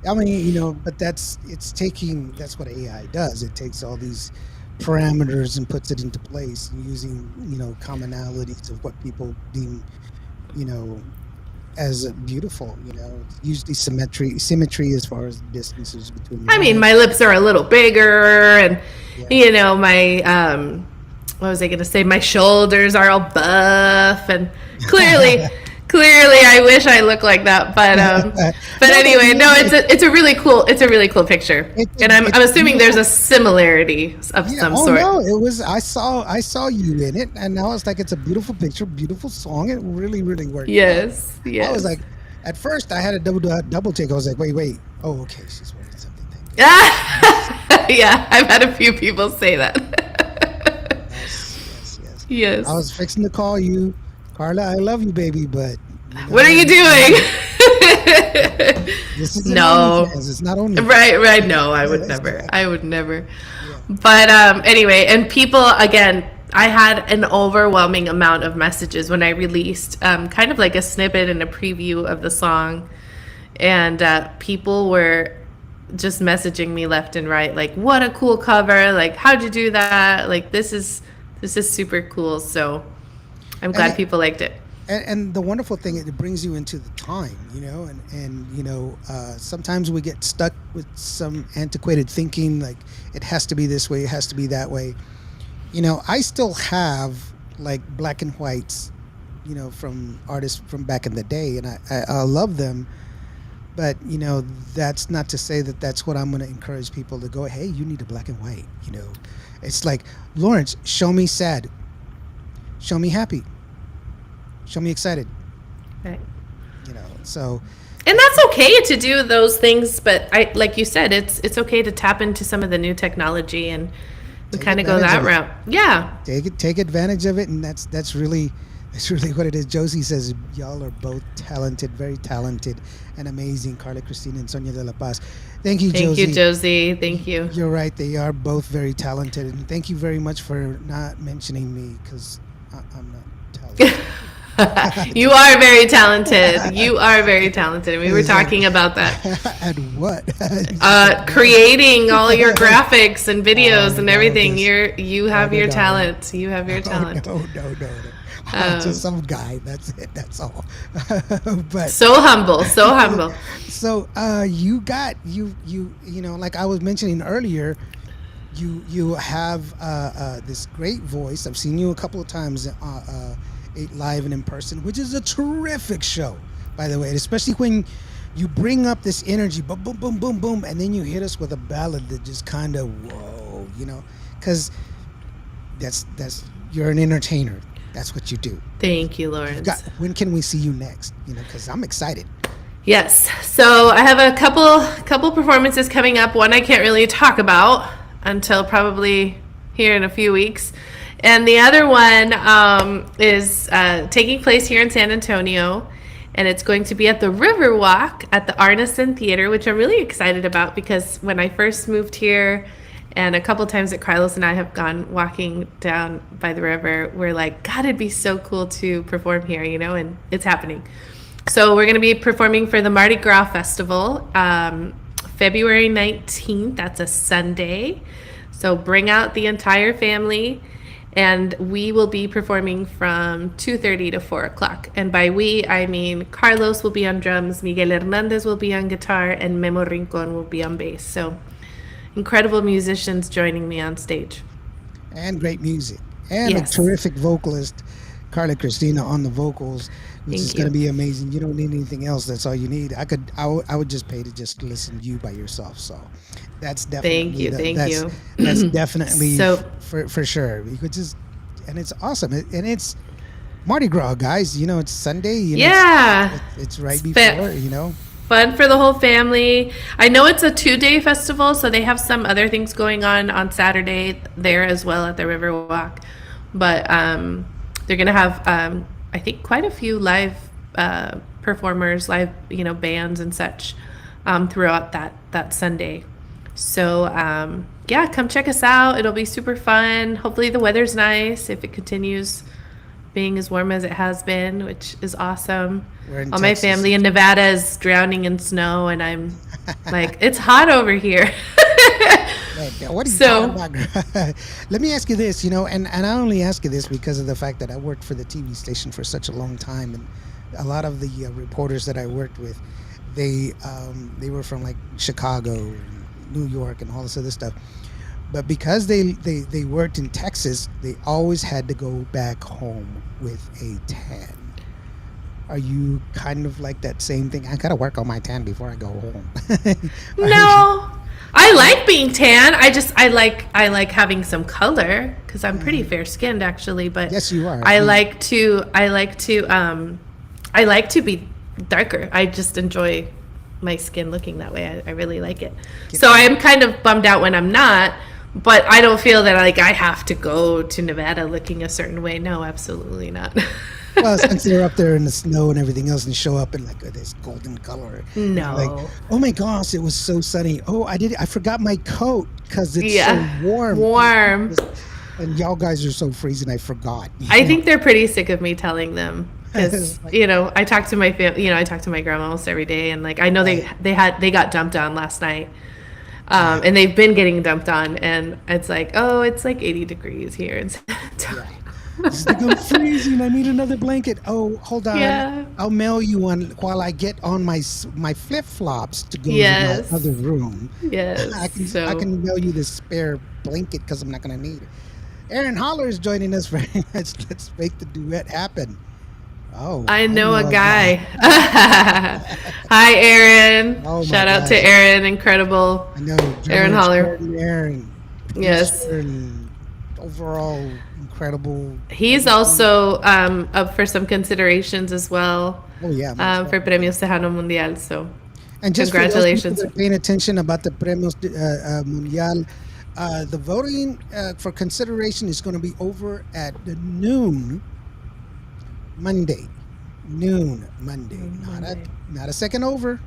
I mean, but that's what AI does. It takes all these parameters and puts it into place using, commonalities of what people deem, as beautiful. It's usually symmetry as far as distances between. I mean, my lips are a little bigger, and my what was I going to say? My shoulders are all buff, and clearly I wish I looked like that. But anyway, no, it's a really cool picture, and I'm assuming there's a similarity of some sort. No, it was. I saw you in it, and I was like, it's a beautiful picture, beautiful song. It really, really worked. Yes. I was like, at first I had a double take. I was like, wait. Oh, okay, she's wearing something. Yeah, I've had a few people say that. Yes. I was fixing to call you, Karla. I love you, baby, but what are you doing? This is an No. OnlyFans. It's not only. Right. No, I would Yes, never. yeah. I would never. Yeah. But anyway, and people, again, I had an overwhelming amount of messages when I released kind of like a snippet and a preview of the song. And people were just messaging me left and right, like, what a cool cover. Like, how'd you do that? Like, this is super cool. So I'm glad people liked it. And the wonderful thing, it brings you into the time, sometimes we get stuck with some antiquated thinking, like it has to be this way, it has to be that way. I still have like black and whites, from artists from back in the day, and I love them. But, that's not to say that that's what I'm going to encourage people to go, hey, you need a black and white, It's like, Lawrence, show me sad. Show me happy. Show me excited. Right. So. And that's okay to do those things, but like you said, it's okay to tap into some of the new technology and we kind of go that route. Yeah. Take advantage of it, and that's really what it is. Josie says y'all are both talented, very talented and amazing. Karla Christina and Sonia de la Paz. Thank you, Josie. Thank you, Josie. Thank you. You're right. They are both very talented, and thank you very much for not mentioning me because I'm not talented. You are very talented. You are very talented. We were talking about that. At what? Creating all your graphics and videos and everything. You have your talent. You have your talent. No. I'm just some guy. That's it. That's all. But so humble. So you got you like I was mentioning earlier. You have this great voice. I've seen you a couple of times live and in person, which is a terrific show, by the way, and especially when you bring up this energy, boom, boom, boom, boom, boom, and then you hit us with a ballad that just kind of whoa, because that's you're an entertainer. That's what you do. Thank you, Lawrence. When can we see you next? Because I'm excited. Yes. So I have a couple performances coming up. One I can't really talk about until probably here in a few weeks. And the other one is taking place here in San Antonio, and it's going to be at the Riverwalk at the Arneson Theater, which I'm really excited about because when I first moved here, and a couple times that Carlos and I have gone walking down by the river, we're like, God, it'd be so cool to perform here, and it's happening. So we're going to be performing for the Mardi Gras Festival, February 19th. That's a Sunday. So bring out the entire family. And we will be performing from 2:30 to 4 o'clock. And by we, I mean Carlos will be on drums, Miguel Hernandez will be on guitar, and Memo Rincon will be on bass. So incredible musicians joining me on stage. And great music. And Yes. a terrific vocalist, Karla Christina, on the vocals, which is going to be amazing. You don't need anything else. That's all you need. I would just pay to just listen to you by yourself. So that's definitely Thank you. That's definitely So- for sure. You could just, and it's awesome. And it's Mardi Gras, guys. It's Sunday. Yeah. It's right It's before. Fun for the whole family. I know it's a 2-day festival, so they have some other things going on Saturday there as well at the Riverwalk. But they're going to have, I think, quite a few live performers, live bands and such throughout that Sunday. So yeah, come check us out. It'll be super fun. Hopefully the weather's nice if it continues being as warm as it has been, which is awesome. We're in All my Texas. family in Nevada is drowning in snow, and I'm like, it's hot over here. What are you talking about? Let me ask you this, and I only ask you this because of the fact that I worked for the TV station for such a long time, and a lot of the reporters that I worked with, they were from like Chicago, and New York, and all this other stuff. But because they worked in Texas, they always had to go back home with a tan. Are you kind of like that same thing? I gotta work on my tan before I go home. No, I like being tan. I like having some color because I'm pretty fair skinned actually. But Yes, you are. I like to be darker. I just enjoy my skin looking that way. I really like it. So I'm kind of bummed out when I'm not. But I don't feel that I have to go to Nevada looking a certain way. No, absolutely not. Well, since they're up there in the snow and everything else, and show up in like this golden color, and you're like, No. oh my gosh, it was so sunny. Oh, I forgot my coat because it's so Yeah. warm. Warm. And y'all guys are so freezing. I forgot. I think they're pretty sick of me telling them because Like, I talk to my I talk to my grandma almost every day, and like I know right, they got dumped on last night, and they've been getting dumped on, and it's like, oh, it's like 80 degrees here in San yeah. Antonio. It's like I'm freezing. I need another blanket. Oh, hold on. Yeah. I'll mail you one while I get on my flip flops to go to my other Yes. room. I Yes. I So can mail you this spare blanket because I'm not gonna need it. Aaron Holler is joining us very much. Let's make the duet happen. Oh, I I know a know a guy. guy. Hi, Aaron. Oh my Shout out to gosh. Aaron. Incredible. I know Aaron drummer Holler. extraordinaire and Yes. producer and overall incredible He's everything. also up for some considerations as well Oh yeah, most for definitely. Premios Tejano Mundial. So And just for those people congratulations. that are paying attention about the Premios Mundial, the voting for consideration is going to be over at the noon Monday. Noon Monday. Monday. Not a second over.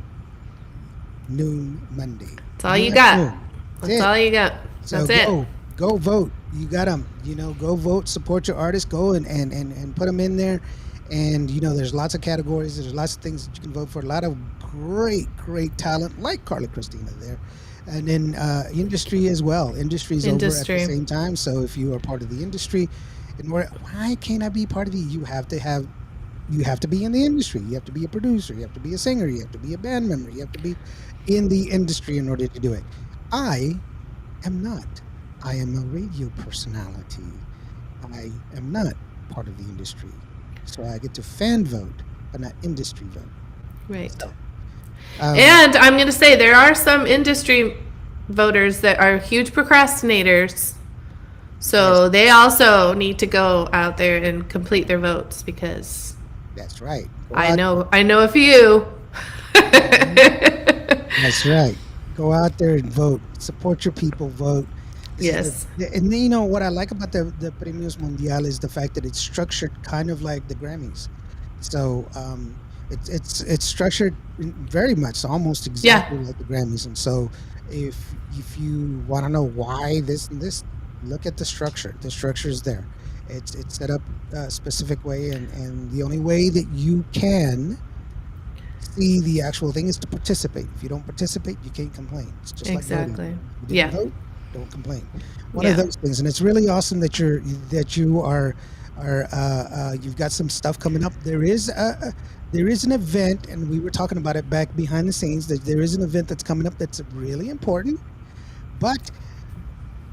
Noon Monday. That's all Noon you at got. noon. That's That's it. all you got. So That's it. go vote. You got them. Go vote. Support your artists. Go and put them in there. And there's lots of categories. There's lots of things that you can vote for. A lot of great talent like Karla Christina there, and then industry as well. Industry is over at the Industry. same time. So if you are part of the industry, and why can't I be part of the? You have to be in the industry. You have to be a producer. You have to be a singer. You have to be a band member. You have to be in the industry in order to do it. I am not. I am a radio personality. I am not part of the industry. So I get to fan vote, but not industry vote. Right. So, um, And I'm going to say there are some industry voters that are huge procrastinators. yes, So they also need to go out there and complete their votes because that's right. Go out there. I know a few. That's right. Go out there and vote. Support your people. Vote. This is Yes. and then, what I like about the Premios Mundial is the fact that it's structured kind of like the Grammys. So it's structured very much almost Yeah. exactly like the Grammys. And so if you want to know why this and this, look at the structure. The structure is there. It's set up a specific way, and the only way that you can see the actual thing is to participate. If you don't participate, you can't complain. It's just like voting. Exactly. You didn't Yeah. vote, don't complain. One of Yeah. those things, and it's really awesome that you are you've got some stuff coming up. There is an event, and we were talking about it back behind the scenes. That there is an event that's coming up that's really important, but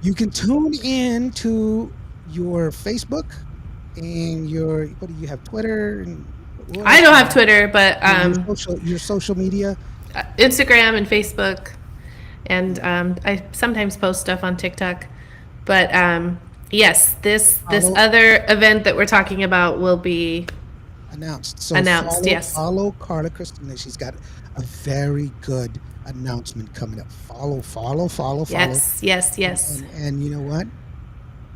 you can tune in to your Facebook and what do you have, Twitter, and what I else don't do you have Twitter, but your social media. Instagram and Facebook, and I sometimes post stuff on TikTok. But yes, this Follow other event that we're talking about will be announced. So announced. Yes. follow Karla Christina. She's got a very good announcement coming up. Follow. Yes. Yes. Yes. And you know what?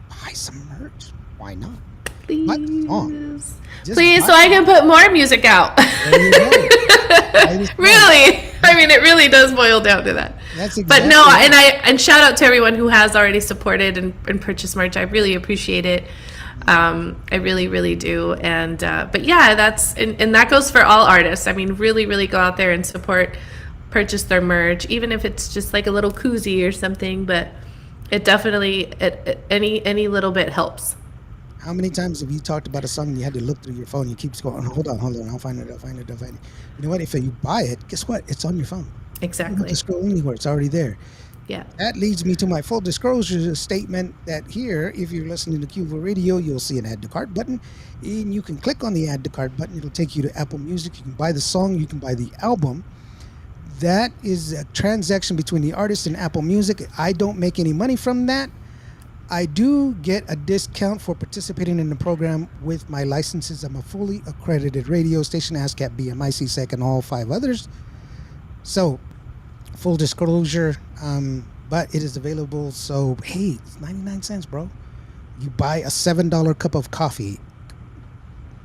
Buy some merch. Why not? Buy the song. Please. Just Please, buy so I it. can put more music out. There you go. Buy the song. Really, I mean, it really does boil down to that. That's But no, exactly it. and shout out to everyone who has already supported and purchased merch. I really appreciate it. I really do. And but yeah, and that goes for all artists. I mean, really go out there and support, purchase their merch, even if it's just like a little koozie or something. But it definitely any little bit helps. How many times have you talked about a song and you had to look through your phone? You keep going, hold on, I'll find it. You know what? If you buy it, guess what? It's on your phone. You don't have Exactly. to scroll anywhere. It's already there. Yeah. That leads me to my full disclosure statement that here, if you're listening to Cuba Radio, you'll see an add to cart button, and you can click on the add to cart button. It'll take you to Apple Music. You can buy the song, you can buy the album. That is a transaction between the artist and Apple Music. I don't make any money from that. I do get a discount for participating in the program with my licenses. I'm a fully accredited radio station, ASCAP, BMI, CSEC, and all 5 others. So, full disclosure, but it is available. So, hey, it's 99 cents, bro. You buy a $7 cup of coffee.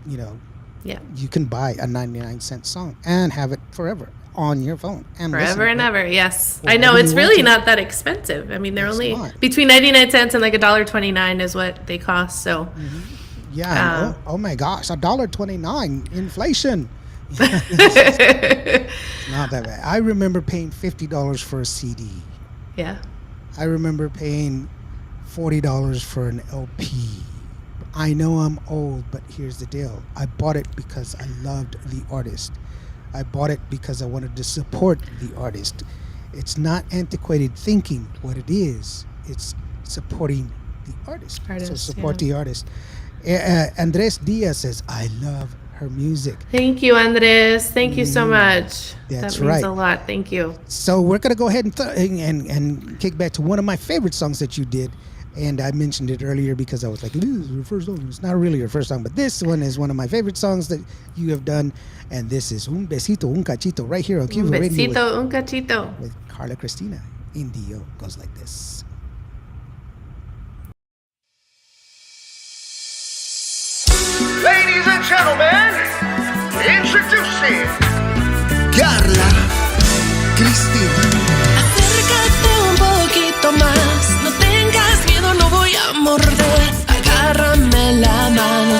you know, Yeah. you can buy a 99-cent song and have it forever on your phone and listen Forever to and it ever. Yes. I know whenever it's you want really to. not that expensive. I mean, they're It's only not. between 99 cents and like $1.29 is what they cost. So, Yeah, and um, oh my gosh, $1.29 inflation. It's not that bad. I remember paying $50 for a CD. yeah. I remember paying $40 for an LP. I know I'm old, but here's the deal. I bought it because I loved the artist. I bought it because I wanted to support the artist. It's not antiquated thinking what it is. It's supporting the artist. So Artist. Yeah. support the artist. Andres Diaz says, I love her music. Thank you, Andres. Thank you so much. That's That means right. a lot. Thank you. So we're gonna go ahead and kick back to one of my favorite songs that you did, and I mentioned it earlier because I was like, "This is your first song." It's not really your first song, but this one is one of my favorite songs that you have done, and this is "Un Besito, Un Cachito" right here on Un Cuba Radio besito, un cachito. with Karla Christina. Indio goes like this. Ladies and gentlemen, introducing Karla Christina. Acércate un poquito más, no tengas miedo, no voy a morder. Agárrame la mano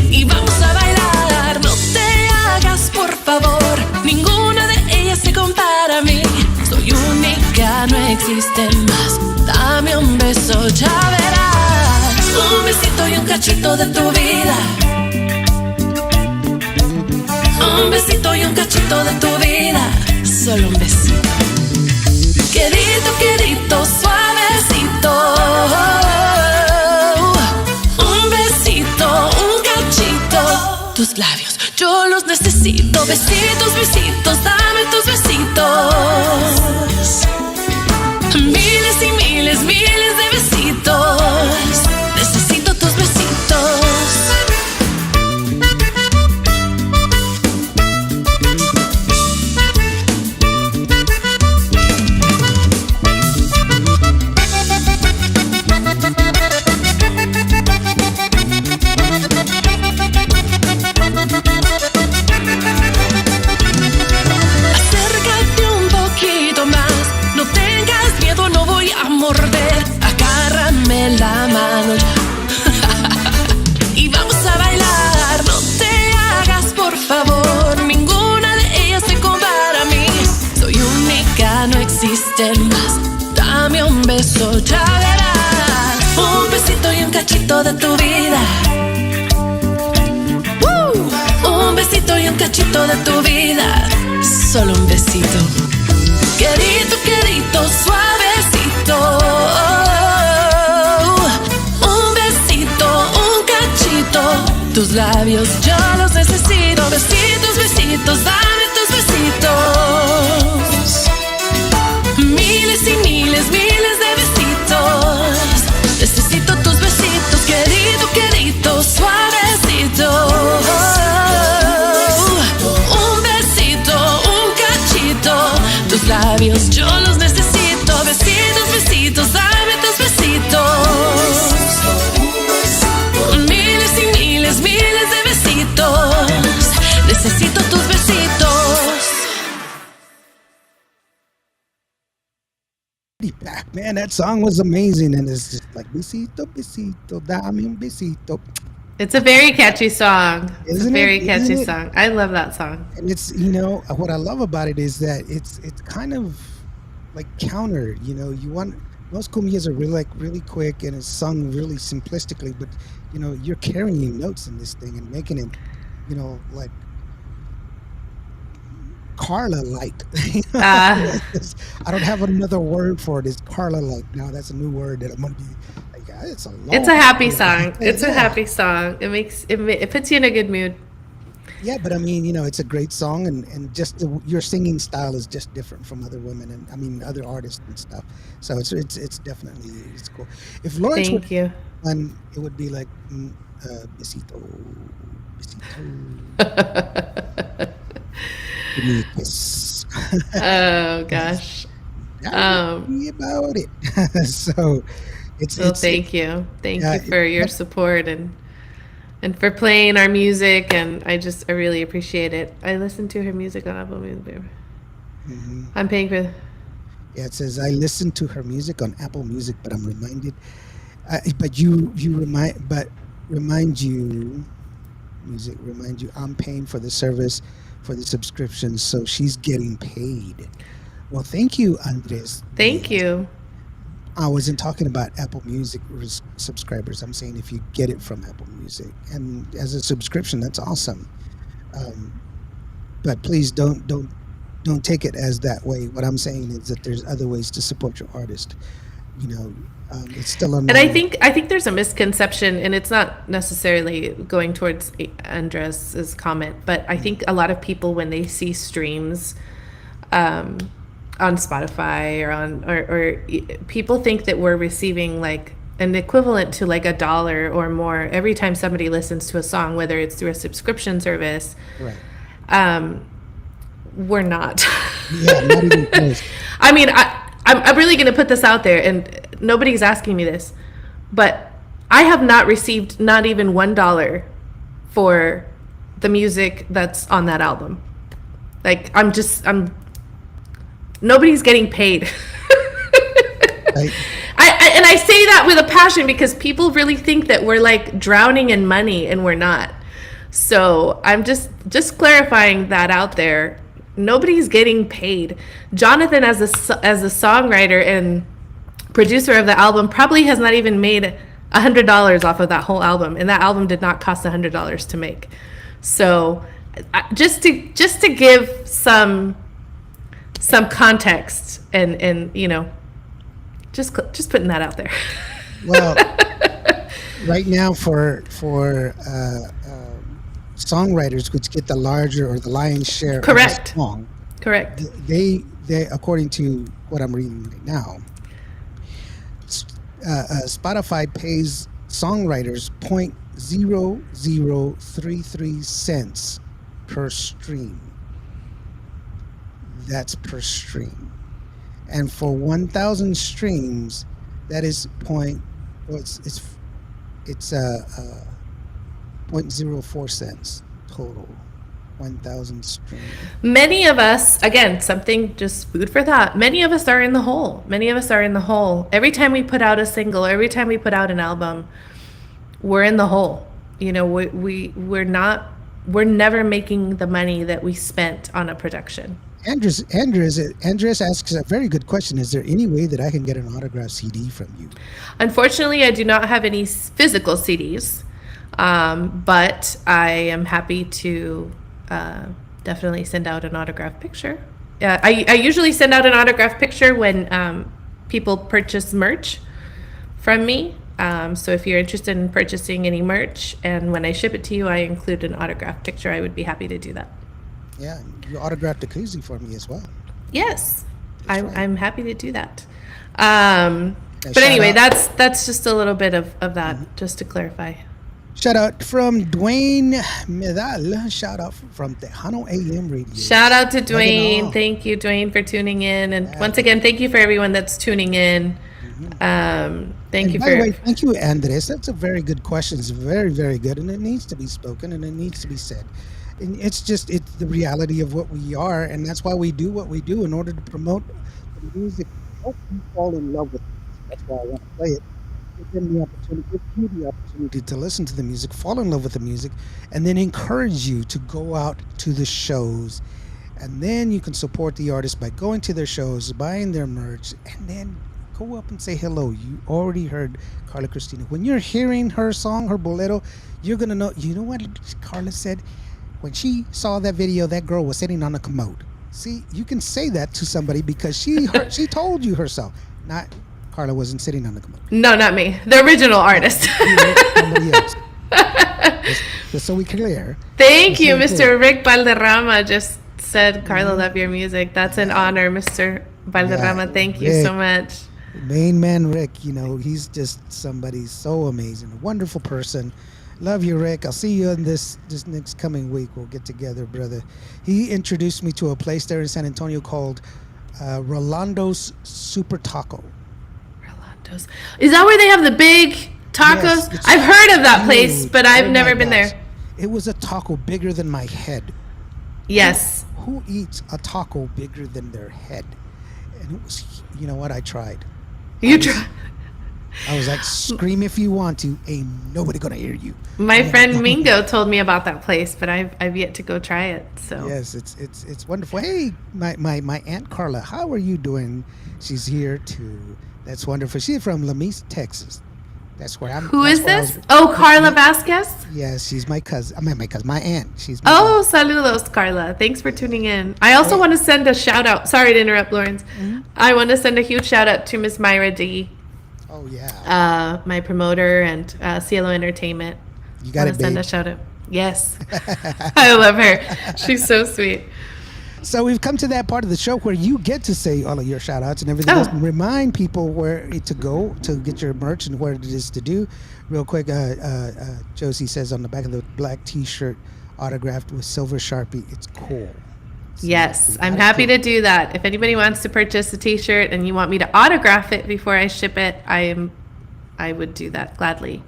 y vamos a bailar. No te hagas, por favor, ninguna de ellas se compara a mí. Soy única, no existen más. Dame un beso, ya verás. Un besito y un cachito de tu vida. Un besito y un cachito de tu vida. Solo un besito. Quedito, quedito, suavecito. Un besito, un cachito. Tus labios, yo los necesito. Besitos, besitos, dame tus besitos. Miles y miles, miles de besitos. Necesito tus besitos. Acércate un poquito más, no tengas miedo, no voy a morder. Agárrame la mano ya. Y vamos a bailar, no te hagas, por favor. Ninguna de ellas se compara a mí. Soy única, no existen más. Dame un beso, ya verás. Un besito y un cachito de tu vida. Un besito y un cachito de tu vida. Solo un besito. Quedito, quedito, suavecito. Un besito, un cachito. Tus labios yo los necesito. Besitos, besitos, dame tus besitos. Miles y miles, miles de besitos. Necesito tus besitos. Quedito, quedito, suavecito. Un besito, un cachito. Tus labios yo los necesito. Besitos, besitos, dame tus besitos. Miles y miles, miles de besitos. Necesito tus besitos. Back, man, that song was amazing, and it's just like besito, besito, dame un besito. It's a very catchy song. It's a Isn't it? very Isn't catchy it? song. I love that song. And it's what I love about it is that it's kind of like counter. You want most cumbias are really quick and it's sung really simplistically, but you're carrying notes in this thing and making it like Carla like. Uh, I don't have another word for it. It's Carla like. Now that's a new word that I'm gonna be like. It's a long. it's a happy song. It's a Yeah. happy song. It puts you in a good mood. Yeah, but I mean, it's a great song, and just your singing style is just different from other women, and I mean other artists and stuff. So it's definitely it's cool. If Lawrence Thank would you. one, it would be like besito, besito, give me a kiss. Oh gosh. That would be about it. So it's Well, it's thank you. Thank yeah, you for your support and and for playing our music. And I really appreciate it. I listen to her music on Apple Music. I'm paying for. Yeah, it says I listen to her music on Apple Music, but I'm reminded. Remind you, music remind you, I'm paying for the service, for the subscription, so she's getting paid. Well, thank you, Andres. Thank you. I wasn't talking about Apple Music subscribers. I'm saying if you get it from Apple Music and as a subscription, that's awesome. But please don't take it as that way. What I'm saying is that there's other ways to support your artist. It's still And I think there's a misconception, and it's not necessarily going towards Andres's comment, but I think a lot of people, when they see streams on Spotify or people think that we're receiving like an equivalent to like $1 or more every time somebody listens to a song, whether it's through a subscription service. Right. We're not. Yeah, not even close. I mean, I'm really going to put this out there, and nobody's asking me this, but I have not received not even $1 for the music that's on that album. Like, nobody's getting paid. Right. And I say that with a passion because people really think that we're like drowning in money, and we're not. So I'm just clarifying that out there. Nobody's getting paid. Jonathan, as a songwriter and producer of the album, probably has not even made $100 off of that whole album, and that album did not cost $100 to make. So just to give some context and just putting that out there. Well, right now for songwriters, which get the larger or the lion's share Correct. of the song, Correct. they according to what I'm reading right now, Spotify pays songwriters 0.0033 cents per stream. That's per stream. And for 1,000 streams, that is it's 0.04 cents total. 1,000 streams. Many of us, again, something just food for thought. Many of us are in the hole. Every time we put out a single, every time we put out an album, we're in the hole. We're never making the money that we spent on a production. Andres asks a very good question. Is there any way that I can get an autographed CD from you? Unfortunately, I do not have any physical CDs, but I am happy to definitely send out an autographed picture. I usually send out an autographed picture when people purchase merch from me. So if you're interested in purchasing any merch, and when I ship it to you, I include an autographed picture, I would be happy to do that. Yeah, you autographed a koozie for me as well. Yes, That's right. I'm happy to do that. But anyway, that's just a little bit of that, just to clarify. Shout out from Dwayne Medal. Shout out from Tejano AM Radio. Shout out to Taking it Dwayne. off. Thank you, Dwayne, for tuning in. And once again, thank you for everyone that's tuning in. Thank And you by for. the way, thank you, Andres. That's a very good question. It's very, very good, and it needs to be spoken and it needs to be said. And it's the reality of what we are, and that's why we do what we do in order to promote the music. Help you fall in love with it. That's why I want to play it. Give you the opportunity to listen to the music, fall in love with the music, and then encourage you to go out to the shows. And then you can support the artist by going to their shows, buying their merch, and then go up and say hello. You already heard Karla Christina. When you're hearing her song, her bolero, you're going to know. You know what Karla said? When she saw that video, that girl was sitting on a commode. See, you can say that to somebody because she told you herself. Not Karla wasn't sitting on the commode. No, not me. The original artist. Somebody else. Just so we clear. Thank you, Just so we Mr. Rick Valderrama just said, Carla, love your music. That's an honor, Mr. Valderrama. Yeah, Thank you so much. Main man Rick, he's just somebody so amazing, a wonderful person. Love you, Rick. I'll see you in this next coming week. We'll get together, brother. He introduced me to a place there in San Antonio called Rolando's Super Taco. Rolando's. Is that where they have the big Tacos. Yes, it's I've heard of that place, huge. but I've Oh never my been gosh. there. It was a taco bigger than my head. Yes. Who eats a taco bigger than their head? And it was, you know what? I tried. You I was- try. I was like, scream if you want to. Ain't nobody gonna hear you. My friend Mingo told me about that place, but I've yet to go try it. So Yes, it's wonderful. Hey, my aunt Karla, how are you doing? She's here too. That's wonderful. She's from Lamise, Texas. That's where I'm. who that's is where I this? was- Oh, Karla Vasquez. Yes, she's my cousin. I mean, my cousin, my aunt. She's my Oh, saludos, Carla. Thanks for tuning in. I also want to send a shout out. Sorry to interrupt, Lawrence. I want to send a huge shout out to Miss Myra D, Oh yeah, my promoter and Cielo Entertainment. you got Want it, to send babe. a shout out. Yes, I love her. She's so sweet. So we've come to that part of the show where you get to say all of your shout outs and everything Oh. else and remind people where to go to get your merch and what it is to do. Real quick, Josie says on the back of the black t-shirt, autographed with silver Sharpie, it's cool. So Yes, we I'm gotta happy cool. to do that. If anybody wants to purchase a T-shirt and you want me to autograph it before I ship it, I would do that gladly.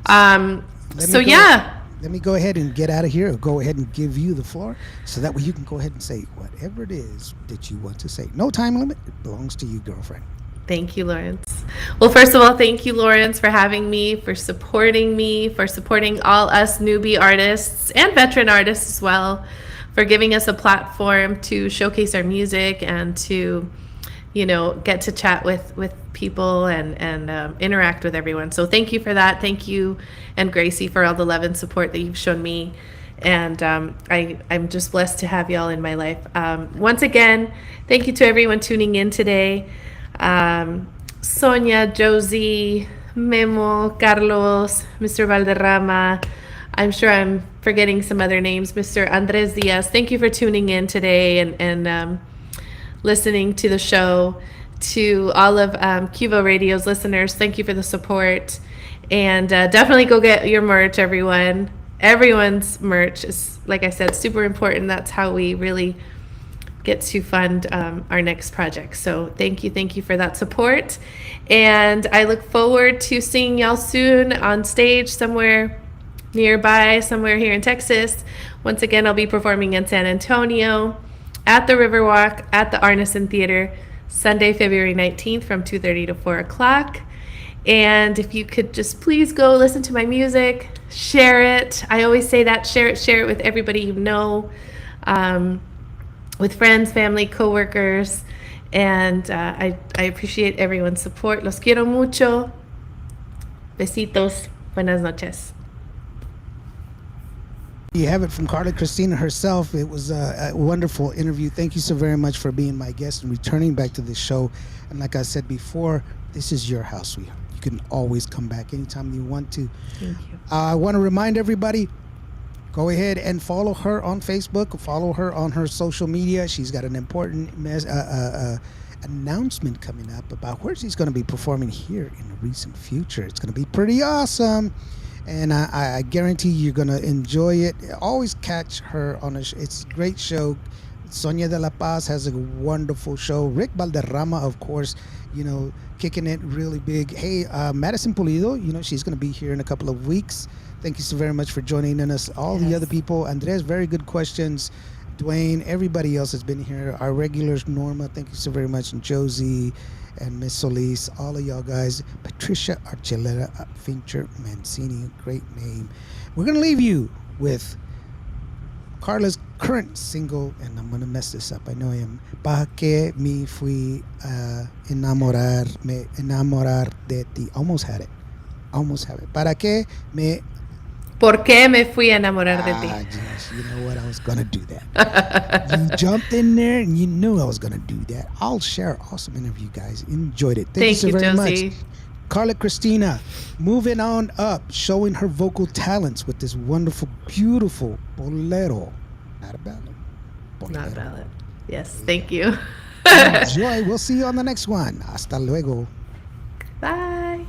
Let me So go- yeah, Let me go ahead and get out of here or go ahead and give you the floor so that way you can go ahead and say whatever it is that you want to say. No time limit. It belongs to you, girlfriend. thank you, Lawrence. Well, first of all, thank you, Lawrence, for having me, for supporting all us newbie artists and veteran artists as well, for giving us a platform to showcase our music and to, get to chat with people and interact with everyone. So thank you for that. Thank you, and Gracie, for all the love and support that you've shown me. And I'm just blessed to have y'all in my life. Once again, thank you to everyone tuning in today. Sonia, Josie, Memo, Carlos, Mr. Valderrama. I'm sure I'm forgetting some other names. Mr. Andres Diaz, thank you for tuning in today and listening to the show. To all of Cuvo Radio's listeners, thank you for the support. And definitely go get your merch, everyone. Everyone's merch is, like I said, super important. That's how we really get to fund our next project. So thank you for that support. And I look forward to seeing y'all soon on stage somewhere nearby, somewhere here in Texas. Once again, I'll be performing in San Antonio at the Riverwalk at the Arneson Theater Sunday, February 19th from 2:30 to 4 o'clock. And if you could just please go listen to my music, share it. I always say that, share it with everybody you know, with friends, family, coworkers. And I appreciate everyone's support. Los quiero mucho. Besitos. Buenas noches. You have it from Karla Christina herself. It was a wonderful interview. Thank you so very much for being my guest and returning back to the show. And like I said before, this is your house, sweetheart. You can always come back anytime you want to. Thank you. I want to remind everybody, go ahead and follow her on Facebook. Follow her on her social media. She's got an important announcement coming up about where she's going to be performing here in the recent future. It's going to be pretty awesome. And I guarantee you're going to enjoy it. Always catch her on it's a great show. Sonia de la Paz has a wonderful show. Rick Valderrama, of course, kicking it really big. Hey, Madison Pulido, she's going to be here in a couple of weeks. Thank you so very much for joining us. All the other people. Andres, very good questions. Dwayne, everybody else has been here. Our regulars, Norma, thank you so very much. And Josie and Miss Solis, all of y'all guys. Patricia Archuleta, Fincher Mancini, great name. We're going to leave you with Karla's current single, and I'm going to mess this up. I know I am. Pa que me fui a enamorar de ti. Almost had it. Para que me... ¿Por qué me fui a enamorar de ti? Geez, you know what? I was going to do that. You jumped in there and you knew I was going to do that. I'll share awesome interview, guys. Enjoyed it. Thank you so very Josie. much. Karla Christina, moving on up, showing her vocal talents with this wonderful, beautiful bolero. Not a ballad. Bolero. Not a ballad. Yes, thank you. Enjoy. We'll see you on the next one. Hasta luego. Bye.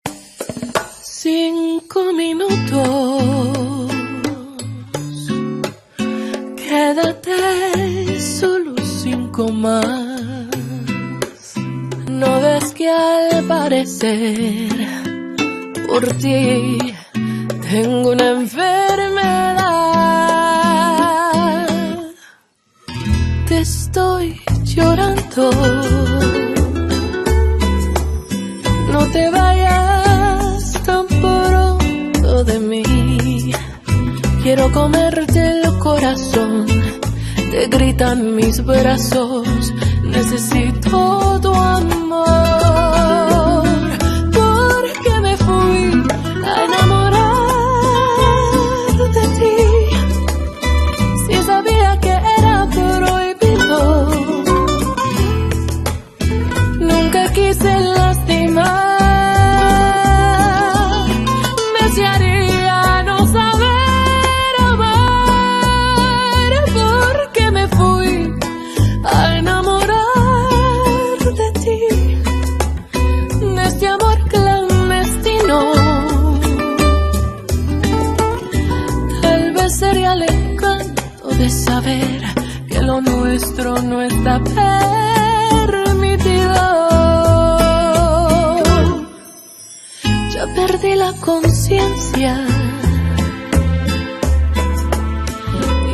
5 minutos. Quédate solo 5 más. No ves que al parecer por ti. Tengo una enfermedad. Te estoy llorando. No te vayas tan pronto de mí. Quiero comerte el corazón. Te gritan mis brazos. Necesito tu amor. Porque me fui a enamorar de ti. Si sabía que era prohibido. Nunca quise lastimar. Me desearía no saber amar. Porque me fui a enamorar de ti. De este amor clandestino. Tal vez sería el encanto de saber que lo nuestro no está permitido. Ya perdí la conciencia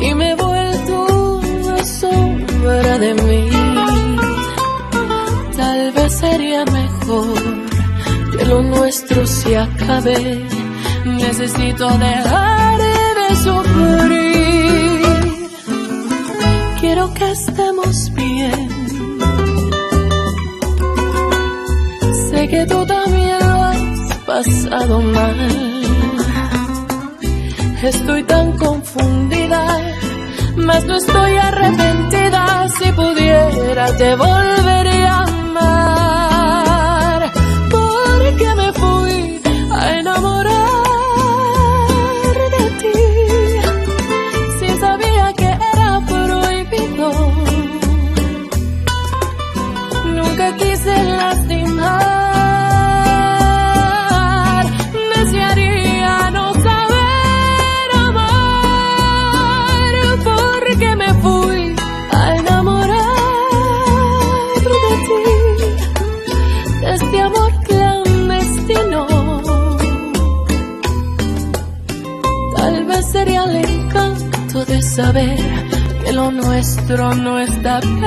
y me he vuelto una sombra de mí. Tal vez sería mejor que lo nuestro se acabe. Necesito dejar de sufrir. Quiero que estemos bien. Sé que tú también lo has pasado mal. Estoy tan confundida, mas no estoy arrepentida. Si pudiera te volvería a amar. Porque me fui a enamorar de ti. Si sabía que era prohibido. Nunca quise lastimar. Desearía no saber amar. Porque me fui a enamorar de ti. De este amor clandestino. Tal vez sería el encanto de saber que lo nuestro no está permitido.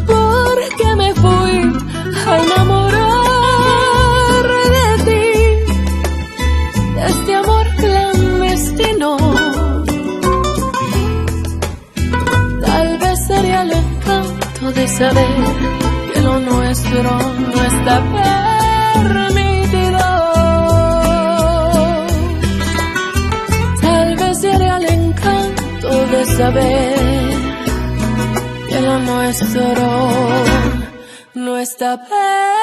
Porque me fui a enamorar de ti. De este amor clandestino. Tal vez sería el encanto de saber que lo nuestro no está permitido. Tal vez sería el encanto de saber que lo nuestro no está permitido.